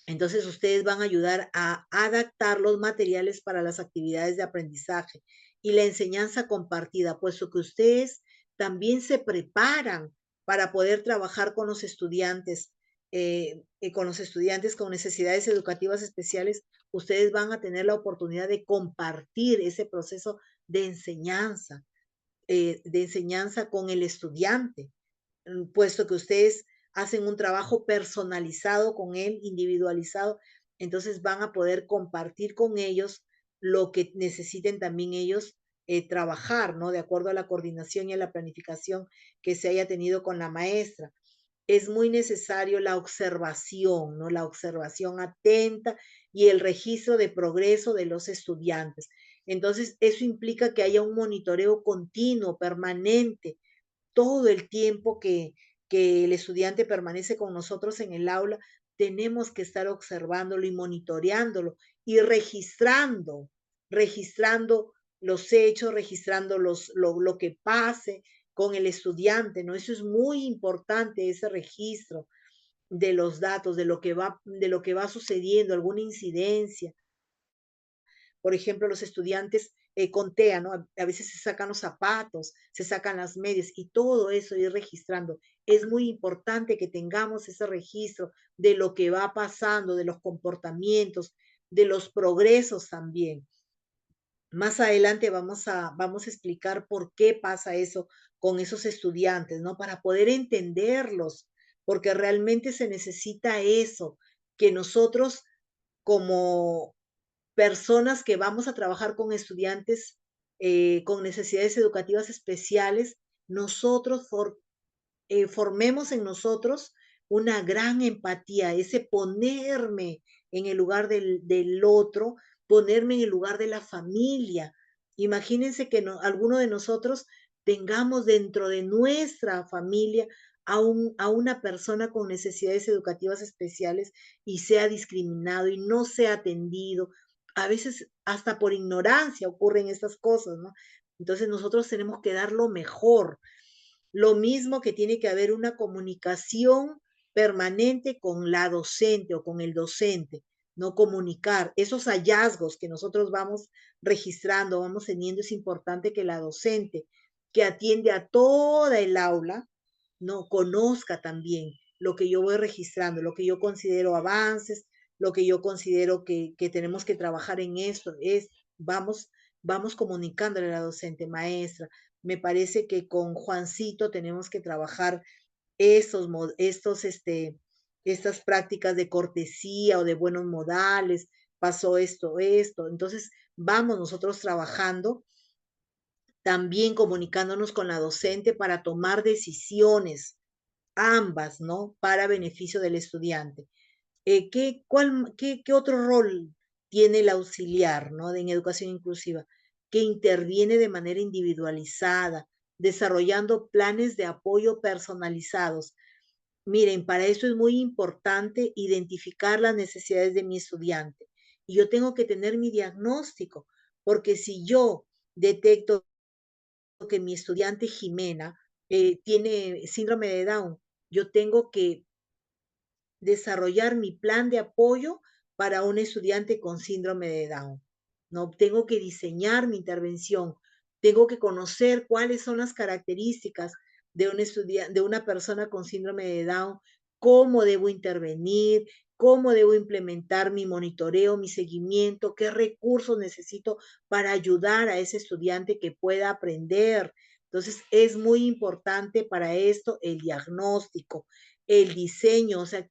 Speaker 2: Entonces ustedes van a ayudar a adaptar los materiales para las actividades de aprendizaje y la enseñanza compartida, puesto que ustedes también se preparan para poder trabajar con los estudiantes con necesidades educativas especiales. Ustedes van a tener la oportunidad de compartir ese proceso de enseñanza con el estudiante, puesto que ustedes hacen un trabajo personalizado con él, individualizado, entonces van a poder compartir con ellos lo que necesiten también ellos trabajar, ¿no? De acuerdo a la coordinación y a la planificación que se haya tenido con la maestra. Es muy necesario la observación, ¿no? La observación atenta y el registro de progreso de los estudiantes. Entonces, eso implica que haya un monitoreo continuo, permanente, todo el tiempo que el estudiante permanece con nosotros en el aula, tenemos que estar observándolo y monitoreándolo y registrando los hechos, registrando lo que pase con el estudiante, ¿no? Eso es muy importante, ese registro de los datos, de lo que va sucediendo, alguna incidencia. Por ejemplo, los estudiantes contean, ¿no? A veces se sacan los zapatos, se sacan las medias y todo eso ir registrando. Es muy importante que tengamos ese registro de lo que va pasando, de los comportamientos, de los progresos también. Más adelante vamos a explicar por qué pasa eso con esos estudiantes, ¿no? Para poder entenderlos, porque realmente se necesita eso, que nosotros como personas que vamos a trabajar con estudiantes con necesidades educativas especiales, nosotros formemos en nosotros una gran empatía, ese ponerme en el lugar del otro, ponerme en el lugar de la familia. Imagínense que alguno de nosotros tengamos dentro de nuestra familia a una persona con necesidades educativas especiales y sea discriminado y no sea atendido. A veces hasta por ignorancia ocurren estas cosas, ¿no? Entonces nosotros tenemos que dar lo mejor. Lo mismo que tiene que haber una comunicación permanente con la docente o con el docente, no comunicar. Esos hallazgos que nosotros vamos registrando, vamos teniendo, es importante que la docente que atiende a toda el aula, no conozca también lo que yo voy registrando, lo que yo considero avances, lo que yo considero que tenemos que trabajar en esto, vamos comunicándole a la docente maestra. Me parece que con Juancito tenemos que trabajar estas prácticas de cortesía o de buenos modales, pasó esto. Entonces, vamos nosotros trabajando, también comunicándonos con la docente para tomar decisiones, ambas, ¿no? Para beneficio del estudiante. ¿Qué otro rol tiene el auxiliar, ¿no? En educación inclusiva? Que interviene de manera individualizada, desarrollando planes de apoyo personalizados. Miren, para eso es muy importante identificar las necesidades de mi estudiante. Y yo tengo que tener mi diagnóstico, porque si yo detecto que mi estudiante Jimena tiene síndrome de Down, yo tengo que desarrollar mi plan de apoyo para un estudiante con síndrome de Down. No tengo que diseñar mi intervención, tengo que conocer cuáles son las características de un estudiante, de una persona con síndrome de Down, cómo debo intervenir, cómo debo implementar mi monitoreo, mi seguimiento, qué recursos necesito para ayudar a ese estudiante que pueda aprender. Entonces, es muy importante para esto el diagnóstico, el diseño, o sea,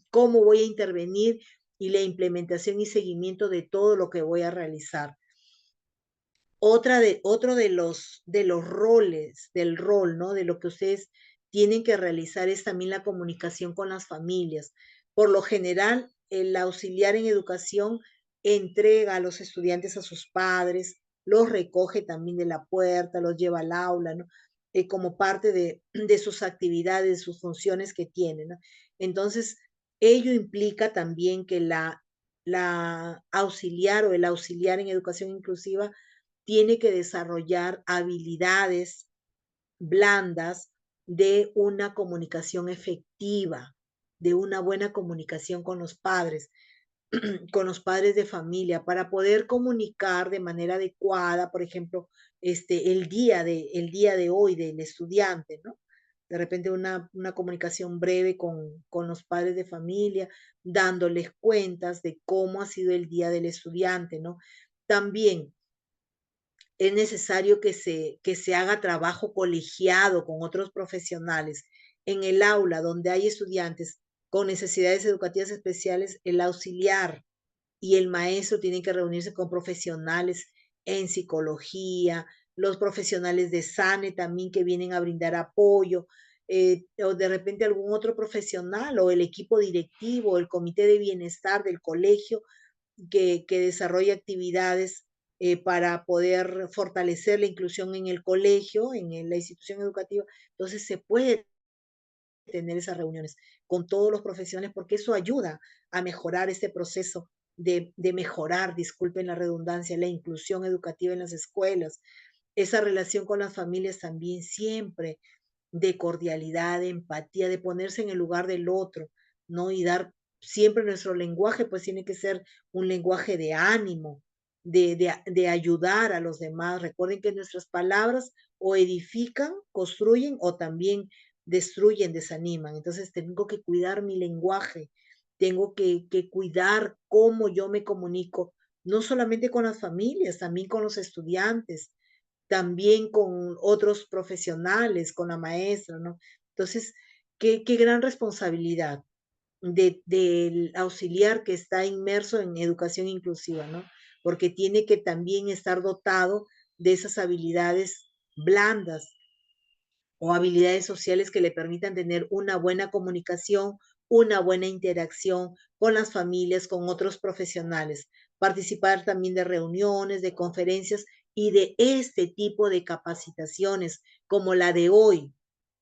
Speaker 2: cómo voy a intervenir y la implementación y seguimiento de todo lo que voy a realizar. Otro de los roles, del rol, ¿no? De lo que ustedes tienen que realizar es también la comunicación con las familias. Por lo general, el auxiliar en educación entrega a los estudiantes a sus padres, los recoge también de la puerta, los lleva al aula, ¿no? Como parte de sus actividades, de sus funciones que tienen, ¿no? Entonces, ello implica también que la auxiliar o el auxiliar en educación inclusiva tiene que desarrollar habilidades blandas de una comunicación efectiva, de una buena comunicación con los padres de familia, para poder comunicar de manera adecuada, por ejemplo, el día de hoy del estudiante, ¿no? De repente una comunicación breve con los padres de familia, dándoles cuentas de cómo ha sido el día del estudiante, ¿no? También es necesario que se haga trabajo colegiado con otros profesionales. En el aula donde hay estudiantes con necesidades educativas especiales, el auxiliar y el maestro tienen que reunirse con profesionales en psicología, los profesionales de SANE también que vienen a brindar apoyo, o de repente algún otro profesional o el equipo directivo, el comité de bienestar del colegio que desarrolla actividades para poder fortalecer la inclusión en el colegio, la institución educativa. Entonces se puede tener esas reuniones con todos los profesionales porque eso ayuda a mejorar este proceso de mejorar, disculpen la redundancia, la inclusión educativa en las escuelas, esa relación con las familias también siempre de cordialidad, de empatía, de ponerse en el lugar del otro, ¿no? Y dar siempre nuestro lenguaje, pues tiene que ser un lenguaje de ánimo, de ayudar a los demás. Recuerden que nuestras palabras o edifican, construyen o también destruyen, desaniman. Entonces tengo que cuidar mi lenguaje, tengo que cuidar cómo yo me comunico, no solamente con las familias, también con los estudiantes, también con otros profesionales, con la maestra, ¿no? Entonces, qué gran responsabilidad del auxiliar que está inmerso en educación inclusiva, ¿no? Porque tiene que también estar dotado de esas habilidades blandas o habilidades sociales que le permitan tener una buena comunicación, una buena interacción con las familias, con otros profesionales, participar también de reuniones, de conferencias y de este tipo de capacitaciones como la de hoy,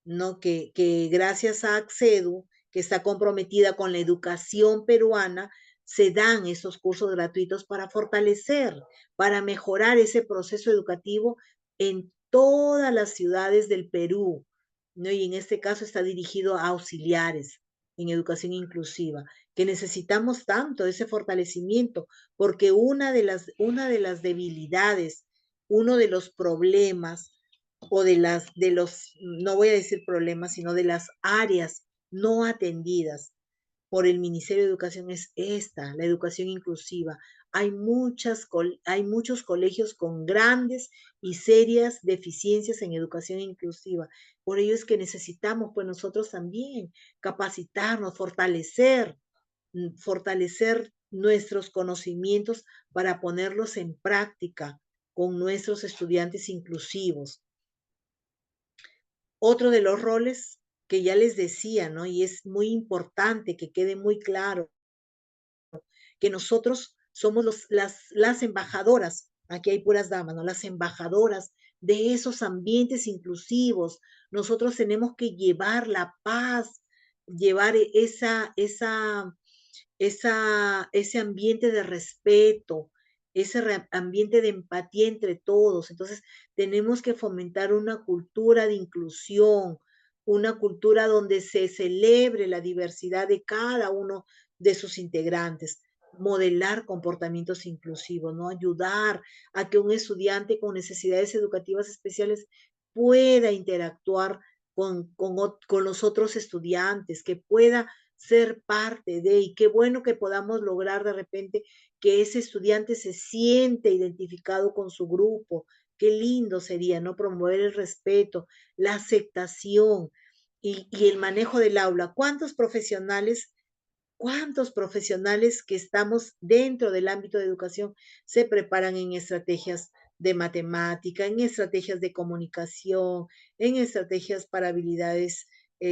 Speaker 2: ¿no? Que gracias a Accedu, que está comprometida con la educación peruana, se dan esos cursos gratuitos para fortalecer, para mejorar ese proceso educativo en todas las ciudades del Perú, ¿no? Y en este caso está dirigido a auxiliares en educación inclusiva, que necesitamos tanto ese fortalecimiento, porque una de las debilidades, uno de los problemas o de los, no voy a decir problemas, sino de las áreas no atendidas por el Ministerio de Educación es esta, la educación inclusiva. Hay muchos colegios con grandes y serias deficiencias en educación inclusiva. Por ello es que necesitamos, pues nosotros también, capacitarnos, fortalecer nuestros conocimientos para ponerlos en práctica con nuestros estudiantes inclusivos. Otro de los roles que ya les decía, ¿no? Y es muy importante que quede muy claro que nosotros somos las embajadoras, aquí hay puras damas, ¿no? Las embajadoras de esos ambientes inclusivos. Nosotros tenemos que llevar la paz, llevar ese ambiente de respeto, ese ambiente de empatía entre todos. Entonces, tenemos que fomentar una cultura de inclusión, una cultura donde se celebre la diversidad de cada uno de sus integrantes, modelar comportamientos inclusivos, ¿no? Ayudar a que un estudiante con necesidades educativas especiales pueda interactuar con los otros estudiantes, que pueda ser parte de, y qué bueno que podamos lograr de repente que ese estudiante se siente identificado con su grupo. Qué lindo sería, ¿no? Promover el respeto, la aceptación y el manejo del aula. Cuántos profesionales que estamos dentro del ámbito de educación se preparan en estrategias de matemática, en estrategias de comunicación, en estrategias para habilidades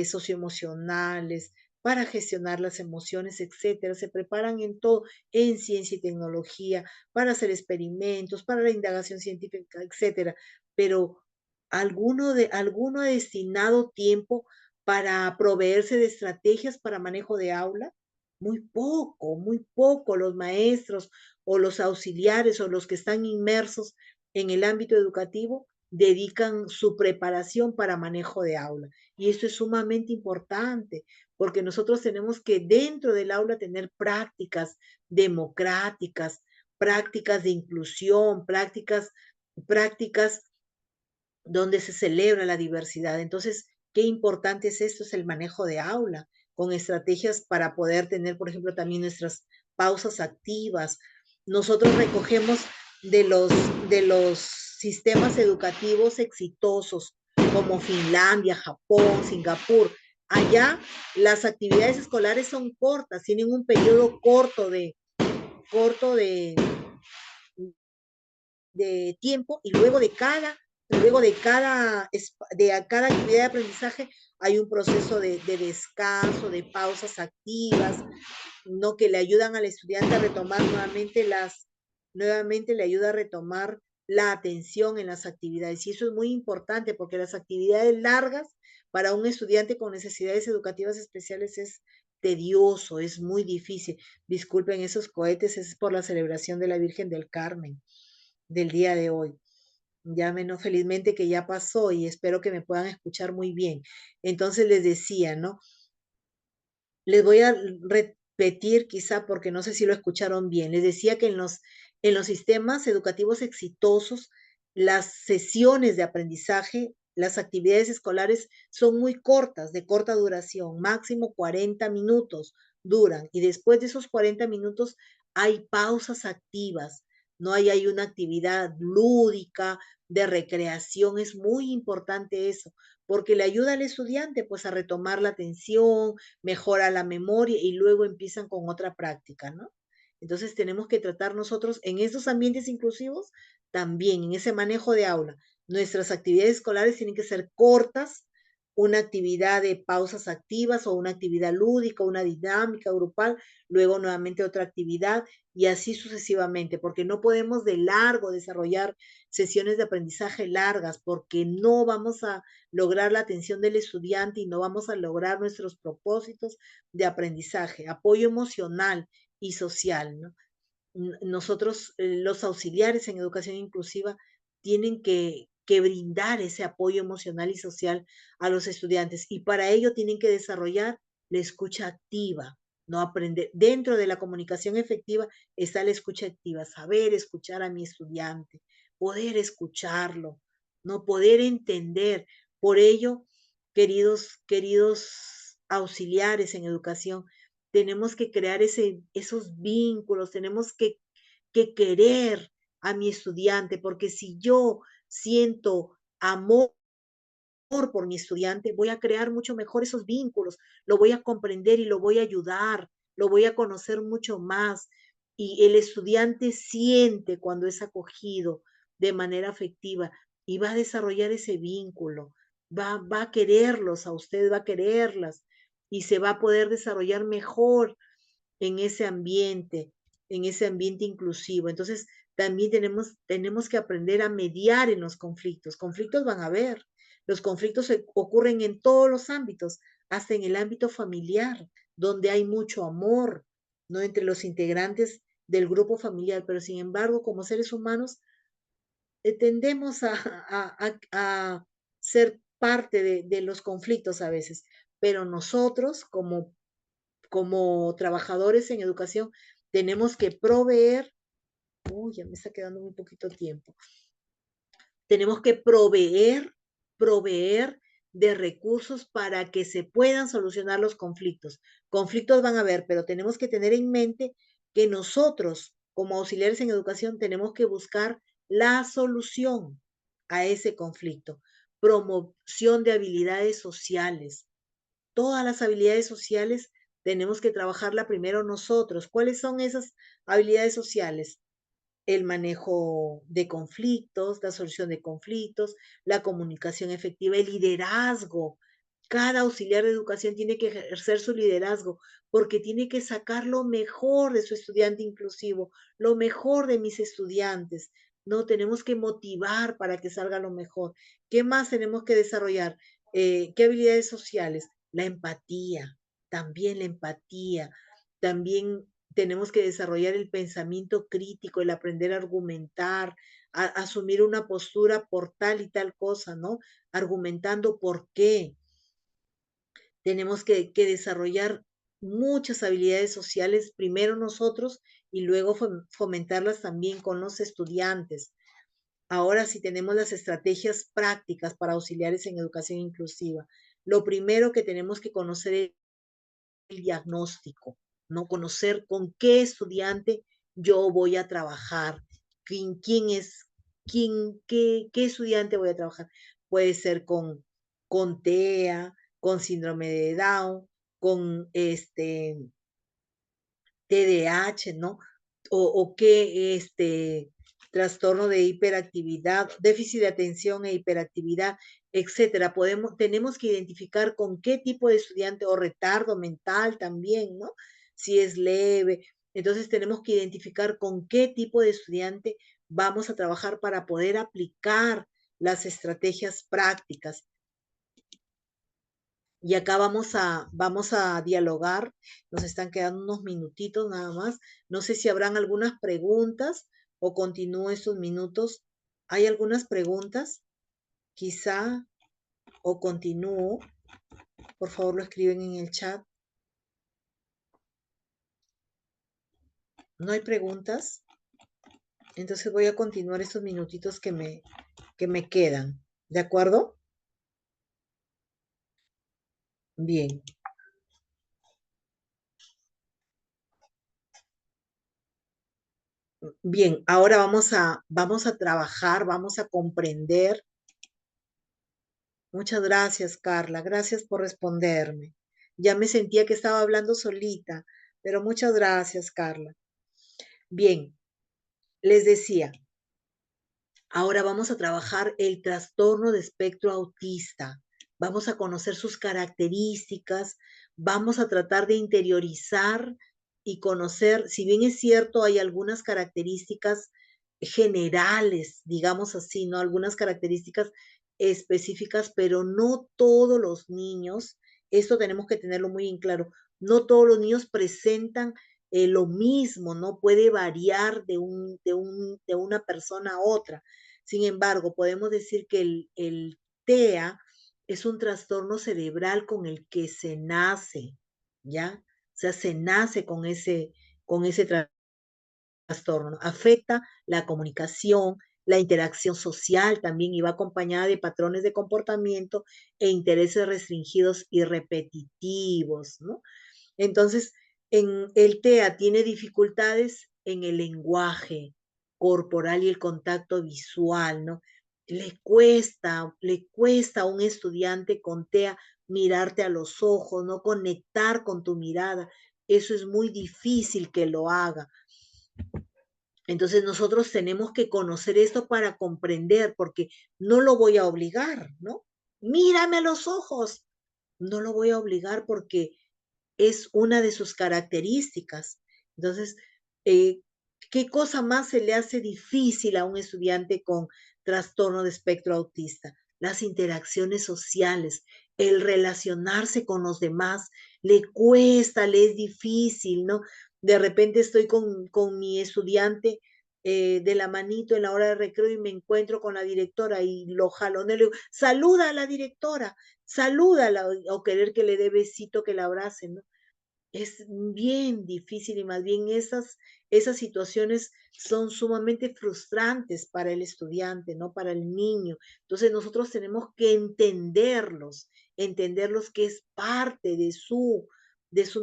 Speaker 2: socioemocionales, para gestionar las emociones, etcétera. Se preparan en todo, en ciencia y tecnología, para hacer experimentos, para la indagación científica, etcétera. Pero alguno ha destinado tiempo para proveerse de estrategias para manejo de aula. Muy poco los maestros o los auxiliares o los que están inmersos en el ámbito educativo dedican su preparación para manejo de aula. Y esto es sumamente importante porque nosotros tenemos que dentro del aula tener prácticas democráticas, prácticas de inclusión, prácticas donde se celebra la diversidad. Entonces, qué importante es esto, es el manejo de aula, con estrategias para poder tener, por ejemplo, también nuestras pausas activas. Nosotros recogemos de los sistemas educativos exitosos como Finlandia, Japón, Singapur. Allá las actividades escolares son cortas, tienen un periodo corto de tiempo y luego de cada actividad de aprendizaje hay un proceso de descanso, de pausas activas, ¿no? Que le ayudan al estudiante a retomar nuevamente le ayuda a retomar la atención en las actividades. Y eso es muy importante porque las actividades largas para un estudiante con necesidades educativas especiales es tedioso, es muy difícil. Disculpen esos cohetes, es por la celebración de la Virgen del Carmen del día de hoy. Ya menos felizmente que ya pasó y espero que me puedan escuchar muy bien. Entonces les decía, ¿no? Les voy a repetir quizá porque no sé si lo escucharon bien. Les decía que en los sistemas educativos exitosos, las sesiones de aprendizaje, las actividades escolares son muy cortas, de corta duración, máximo 40 minutos duran. Y después de esos 40 minutos hay pausas activas no hay una actividad lúdica, de recreación, es muy importante eso, porque le ayuda al estudiante pues a retomar la atención, mejora la memoria y luego empiezan con otra práctica, ¿no? Entonces tenemos que tratar nosotros en esos ambientes inclusivos también, en ese manejo de aula. Nuestras actividades escolares tienen que ser cortas, una actividad de pausas activas o una actividad lúdica, una dinámica grupal, luego nuevamente otra actividad y así sucesivamente, porque no podemos de largo desarrollar sesiones de aprendizaje largas, porque no vamos a lograr la atención del estudiante y no vamos a lograr nuestros propósitos de aprendizaje, apoyo emocional y social, ¿no? Nosotros, los auxiliares en educación inclusiva, tienen que brindar ese apoyo emocional y social a los estudiantes y para ello tienen que desarrollar la escucha activa, no aprender. Dentro de la comunicación efectiva está la escucha activa, saber escuchar a mi estudiante, poder escucharlo, no poder entender. Por ello, queridos auxiliares en educación, tenemos que crear esos vínculos, tenemos que querer a mi estudiante, porque si yo siento amor por mi estudiante, voy a crear mucho mejor esos vínculos, lo voy a comprender y lo voy a ayudar, lo voy a conocer mucho más. Y el estudiante siente cuando es acogido de manera afectiva y va a desarrollar ese vínculo, va a quererlos a usted, va a quererlas y se va a poder desarrollar mejor en ese ambiente inclusivo. Entonces, también tenemos que aprender a mediar en los conflictos. Conflictos van a haber. Los conflictos ocurren en todos los ámbitos, hasta en el ámbito familiar, donde hay mucho amor, ¿no? Entre los integrantes del grupo familiar, pero sin embargo, como seres humanos, tendemos a ser parte de los conflictos a veces, pero nosotros como trabajadores en educación tenemos que proveer, uy, ya me está quedando muy poquito tiempo, tenemos que proveer de recursos para que se puedan solucionar los conflictos. Conflictos van a haber, pero tenemos que tener en mente que nosotros, como auxiliares en educación, tenemos que buscar la solución a ese conflicto. Promoción de habilidades sociales, todas las habilidades sociales tenemos que trabajarla primero nosotros. ¿Cuáles son esas habilidades sociales? El manejo de conflictos, la solución de conflictos, la comunicación efectiva, el liderazgo. Cada auxiliar de educación tiene que ejercer su liderazgo porque tiene que sacar lo mejor de su estudiante inclusivo, lo mejor de mis estudiantes. No tenemos que motivar para que salga lo mejor. ¿Qué más tenemos que desarrollar? ¿Qué habilidades sociales? La empatía, también la empatía. También tenemos que desarrollar el pensamiento crítico, el aprender a argumentar, a asumir una postura por tal y tal cosa, ¿no? Argumentando por qué. Tenemos que desarrollar muchas habilidades sociales, primero nosotros y luego fomentarlas también con los estudiantes. Ahora sí tenemos las estrategias prácticas para auxiliares en educación inclusiva. Lo primero que tenemos que conocer es el diagnóstico, ¿no? Conocer con qué estudiante yo voy a trabajar, quién es, qué estudiante voy a trabajar. Puede ser con TEA, con síndrome de Down, con TDAH, ¿no? O qué trastorno de hiperactividad, déficit de atención e hiperactividad, etcétera. Tenemos que identificar con qué tipo de estudiante o retardo mental también, ¿no? Si es leve. Entonces tenemos que identificar con qué tipo de estudiante vamos a trabajar para poder aplicar las estrategias prácticas. Y acá vamos a dialogar. Nos están quedando unos minutitos nada más. No sé si habrán algunas preguntas o continúo estos minutos. ¿Hay algunas preguntas? Quizá o continúo. Por favor, lo escriben en el chat. ¿No hay preguntas? Entonces voy a continuar estos minutitos que me quedan. ¿De acuerdo? Bien. Bien, ahora vamos a trabajar, vamos a comprender. Muchas gracias, Carla. Gracias por responderme. Ya me sentía que estaba hablando solita, pero muchas gracias, Carla. Bien, les decía, ahora vamos a trabajar el trastorno de espectro autista. Vamos a conocer sus características, vamos a tratar de interiorizar y conocer, si bien es cierto, hay algunas características generales, digamos así, ¿no? Algunas características específicas, pero no todos los niños, esto tenemos que tenerlo muy en claro, no todos los niños presentan lo mismo, ¿no? Puede variar de una persona a otra. Sin embargo, podemos decir que el TEA es un trastorno cerebral con el que se nace, ¿ya? O sea, se nace con ese trastorno. Afecta la comunicación, la interacción social también y va acompañada de patrones de comportamiento e intereses restringidos y repetitivos, ¿no? Entonces, en el TEA tiene dificultades en el lenguaje corporal y el contacto visual, ¿no? Le cuesta a un estudiante con TEA mirarte a los ojos, no conectar con tu mirada. Eso es muy difícil que lo haga. Entonces nosotros tenemos que conocer esto para comprender, porque no lo voy a obligar, ¿no? Mírame a los ojos. No lo voy a obligar porque es una de sus características. Entonces, eh, ¿qué cosa más se le hace difícil a un estudiante con trastorno de espectro autista? Las interacciones sociales, el relacionarse con los demás, le cuesta, le es difícil, ¿no? De repente estoy con mi estudiante de la manito en la hora de recreo y me encuentro con la directora y lo jaloneo, le digo, saluda a la directora, salúdala, o querer que le dé besito, que la abrace, ¿no? Es bien difícil y más bien esas situaciones son sumamente frustrantes para el estudiante, ¿no? Para el niño. Entonces nosotros tenemos que entenderlos que es parte de su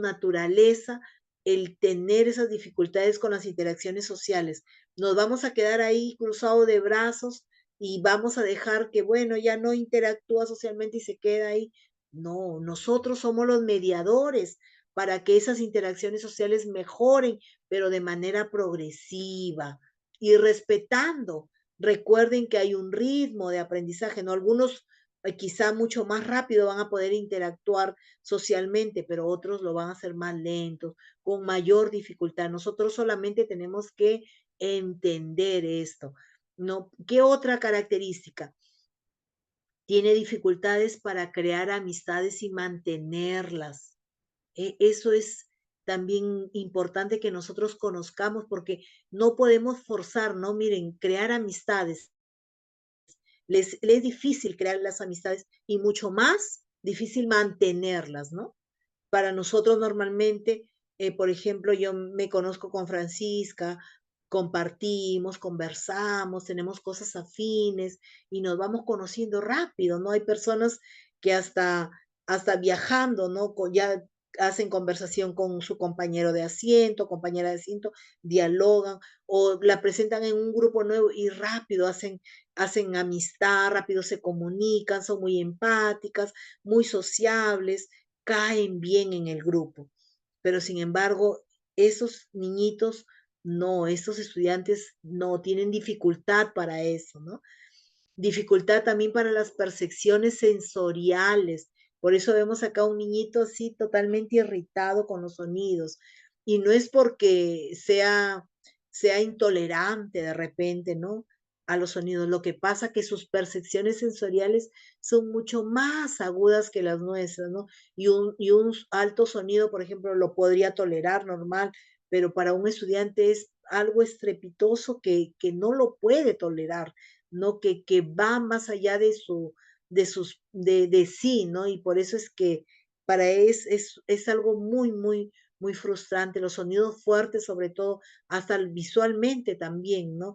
Speaker 2: naturaleza el tener esas dificultades con las interacciones sociales. Nos vamos a quedar ahí cruzados de brazos y vamos a dejar que, bueno, ya no interactúa socialmente y se queda ahí. No, nosotros somos los mediadores para que esas interacciones sociales mejoren, pero de manera progresiva y respetando. Recuerden que hay un ritmo de aprendizaje, ¿no? Algunos quizá mucho más rápido van a poder interactuar socialmente, pero otros lo van a hacer más lentos, con mayor dificultad. Nosotros solamente tenemos que entender esto, ¿no? ¿Qué otra característica? Tiene dificultades para crear amistades y mantenerlas. Eso es también importante que nosotros conozcamos porque no podemos forzar, ¿no? Miren, crear amistades. Les es difícil crear las amistades y mucho más difícil mantenerlas, ¿no? Para nosotros normalmente, por ejemplo, yo me conozco con Francisca, compartimos, conversamos, tenemos cosas afines y nos vamos conociendo rápido, ¿no? Hay personas que hasta viajando, ¿no? Ya hacen conversación con su compañero de asiento, compañera de asiento, dialogan o la presentan en un grupo nuevo y rápido hacen amistad, rápido se comunican, son muy empáticas, muy sociables, caen bien en el grupo. Pero sin embargo, esos niñitos no, estos estudiantes no tienen dificultad para eso, ¿no? Dificultad también para las percepciones sensoriales. Por eso vemos acá un niñito así totalmente irritado con los sonidos. Y no es porque sea intolerante de repente, ¿no? A los sonidos. Lo que pasa es que sus percepciones sensoriales son mucho más agudas que las nuestras, ¿no? Y un alto sonido, por ejemplo, lo podría tolerar normal, pero para un estudiante es algo estrepitoso que no lo puede tolerar, ¿no? Que va más allá de sí, ¿no? Y por eso es que para es algo muy, muy, muy frustrante. Los sonidos fuertes, sobre todo, hasta visualmente también, ¿no?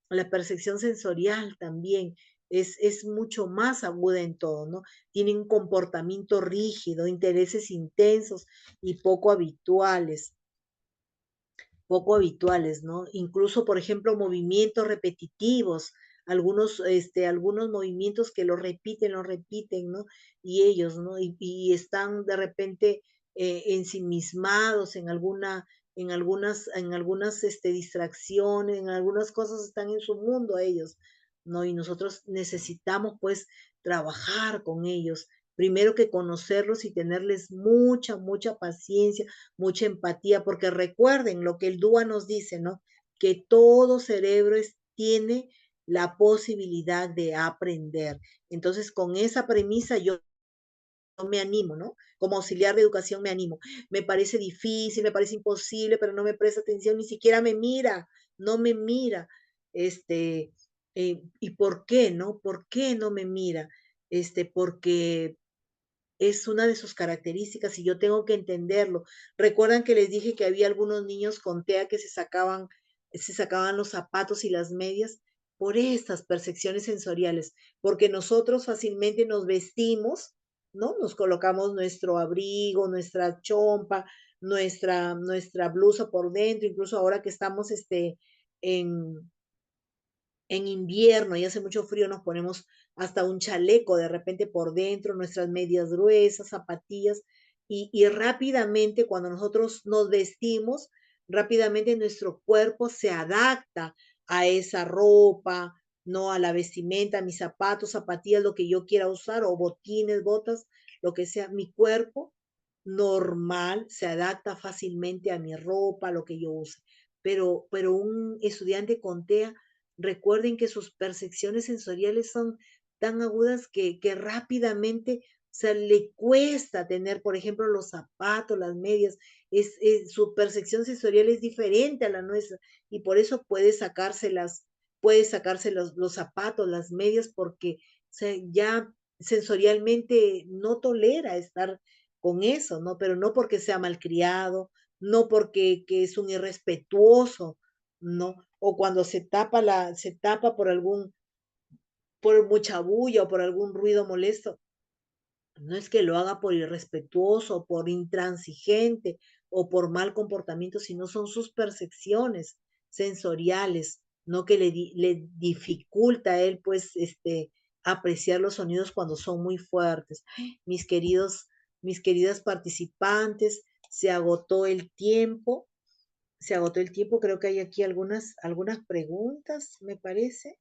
Speaker 2: La percepción sensorial también es mucho más aguda en todo, ¿no? Tienen un comportamiento rígido, intereses intensos y poco habituales. poco habituales, ¿no? Incluso, por ejemplo, movimientos repetitivos, algunos movimientos que lo repiten, ¿no? Y ellos, ¿no? Y están de repente ensimismados en algunas distracciones, en algunas cosas están en su mundo ellos, ¿no? Y nosotros necesitamos, pues, trabajar con ellos. Primero que conocerlos y tenerles mucha, mucha paciencia, mucha empatía, porque recuerden lo que el DUA nos dice, ¿no? Que todo cerebro tiene la posibilidad de aprender. Entonces, con esa premisa yo me animo, ¿no? Como auxiliar de educación me animo. Me parece difícil, me parece imposible, pero no me presta atención, ni siquiera me mira, no me mira. Este, ¿Y por qué, no? ¿Por qué no me mira? Porque es una de sus características y yo tengo que entenderlo. Recuerdan que les dije que había algunos niños con TEA que se sacaban los zapatos y las medias por estas percepciones sensoriales, porque nosotros fácilmente nos vestimos, ¿no? Nos colocamos nuestro abrigo, nuestra chompa, nuestra blusa por dentro, incluso ahora que estamos en, en invierno y hace mucho frío, nos ponemos hasta un chaleco de repente por dentro, nuestras medias gruesas, zapatillas, y rápidamente cuando nosotros nos vestimos, rápidamente nuestro cuerpo se adapta a esa ropa, no a la vestimenta, a mis zapatos, zapatillas, lo que yo quiera usar, o botines, botas, lo que sea, mi cuerpo normal se adapta fácilmente a mi ropa, lo que yo use. Pero un estudiante con TEA, recuerden que sus percepciones sensoriales son tan agudas que rápidamente, o sea, le cuesta tener, por ejemplo, los zapatos, las medias, su percepción sensorial es diferente a la nuestra y por eso puede sacarse los zapatos, las medias, porque o sea, ya sensorialmente no tolera estar con eso, ¿no? Pero no porque sea malcriado, no porque que es un irrespetuoso, ¿no? O cuando se tapa por mucha bulla o por algún ruido molesto, no es que lo haga por irrespetuoso, por intransigente o por mal comportamiento, sino son sus percepciones sensoriales, no que le dificulta a él, pues, apreciar los sonidos cuando son muy fuertes. Mis queridas participantes, se agotó el tiempo, creo que hay aquí algunas preguntas, me parece.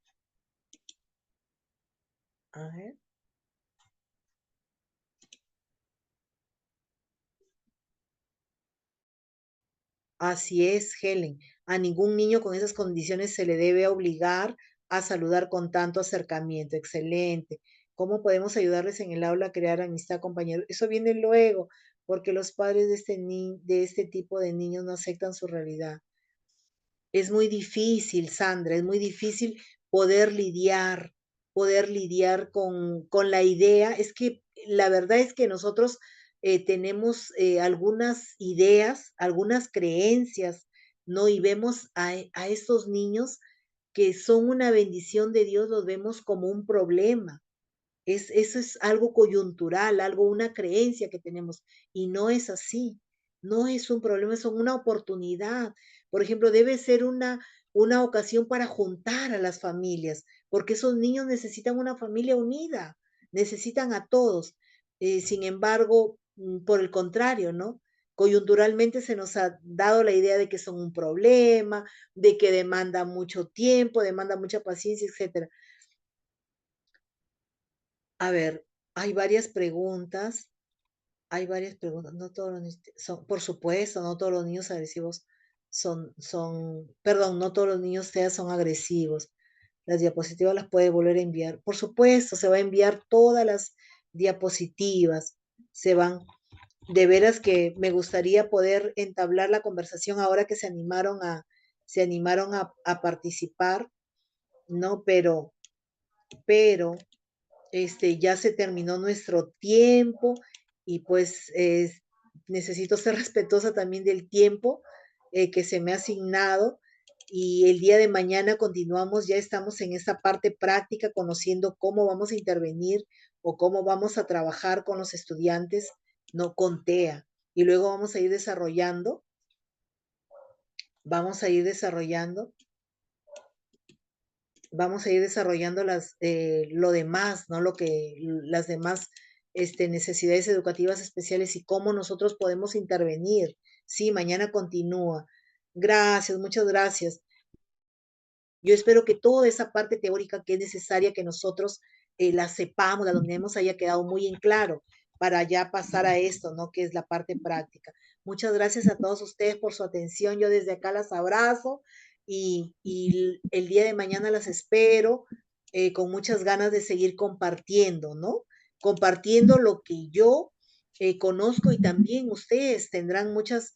Speaker 2: A ver. Así es, Helen. A ningún niño con esas condiciones se le debe obligar a saludar con tanto acercamiento. Excelente. ¿Cómo podemos ayudarles en el aula a crear amistad, compañero? Eso viene luego, porque los padres de este tipo de niños no aceptan su realidad. Es muy difícil, Sandra, es muy difícil poder lidiar con la idea. Es que la verdad es que nosotros tenemos algunas ideas, algunas creencias, ¿no? Y vemos a estos niños que son una bendición de Dios, los vemos como un problema. Eso es algo coyuntural, una creencia que tenemos, y no es así. No es un problema, es una oportunidad. Por ejemplo, debe ser una ocasión para juntar a las familias, porque esos niños necesitan una familia unida, necesitan a todos. Sin embargo, por el contrario, ¿no? Coyunturalmente se nos ha dado la idea de que son un problema, de que demanda mucho tiempo, demanda mucha paciencia, etcétera. A ver, hay varias preguntas, no todos los niños por supuesto, no todos los niños agresivos perdón, no todos los niños TEA son agresivos. Las diapositivas las puede volver a enviar. Por supuesto, se va a enviar todas las diapositivas, se van. De veras que me gustaría poder entablar la conversación ahora que se animaron a participar, ¿no? Pero ya se terminó nuestro tiempo y pues necesito ser respetuosa también del tiempo que se me ha asignado, y el día de mañana continuamos, ya estamos en esta parte práctica, conociendo cómo vamos a intervenir o cómo vamos a trabajar con los estudiantes, no con TEA, y luego vamos a ir desarrollando vamos a ir desarrollando lo demás, ¿no? Las demás necesidades educativas especiales y cómo nosotros podemos intervenir. Sí, mañana continúa. Gracias, muchas gracias. Yo espero que toda esa parte teórica que es necesaria que nosotros la sepamos, la dominemos, haya quedado muy en claro para ya pasar a esto, ¿no? Que es la parte práctica. Muchas gracias a todos ustedes por su atención. Yo desde acá las abrazo y el día de mañana las espero con muchas ganas de seguir compartiendo, ¿no? Compartiendo lo que yo conozco y también ustedes tendrán muchas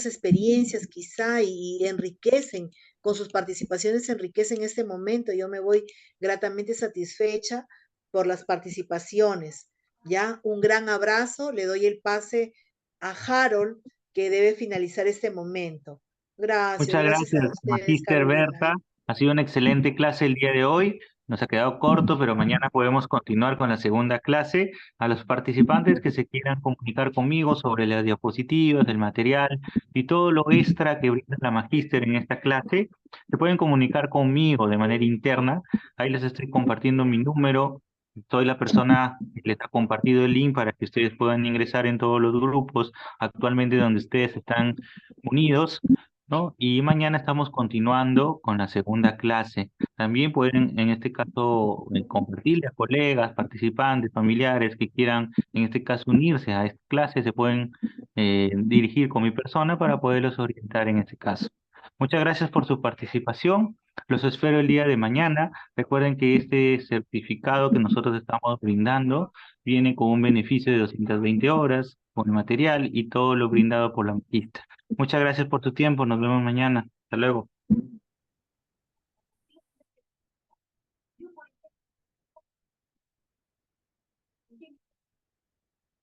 Speaker 2: experiencias quizá y enriquecen con sus participaciones enriquecen este momento. Yo me voy gratamente satisfecha por las participaciones. Ya, un gran abrazo. Le doy el pase a Harold, que debe finalizar este momento.
Speaker 1: Muchas
Speaker 2: Gracias a
Speaker 1: gracias,
Speaker 2: ustedes,
Speaker 1: Magíster
Speaker 2: Carolina.
Speaker 1: Berta. Ha sido una excelente clase el día de hoy. Nos ha quedado corto, pero mañana podemos continuar con la segunda clase. A los participantes que se quieran comunicar conmigo sobre las diapositivas, el material y todo lo extra que brinda la Magíster en esta clase, se pueden comunicar conmigo de manera interna. Ahí les estoy compartiendo mi número. Soy la persona que les ha compartido el link para que ustedes puedan ingresar en todos los grupos actualmente donde ustedes están unidos, ¿no? Y mañana estamos continuando con la segunda clase. También pueden, en este caso, compartirle a colegas, participantes, familiares que quieran, en este caso, unirse a esta clase, se pueden dirigir con mi persona para poderlos orientar en este caso. Muchas gracias por su participación. Los espero el día de mañana. Recuerden que este certificado que nosotros estamos brindando viene con un beneficio de 220 horas, con el material y todo lo brindado por la maestra. Muchas gracias por tu tiempo. Nos vemos mañana. Hasta luego.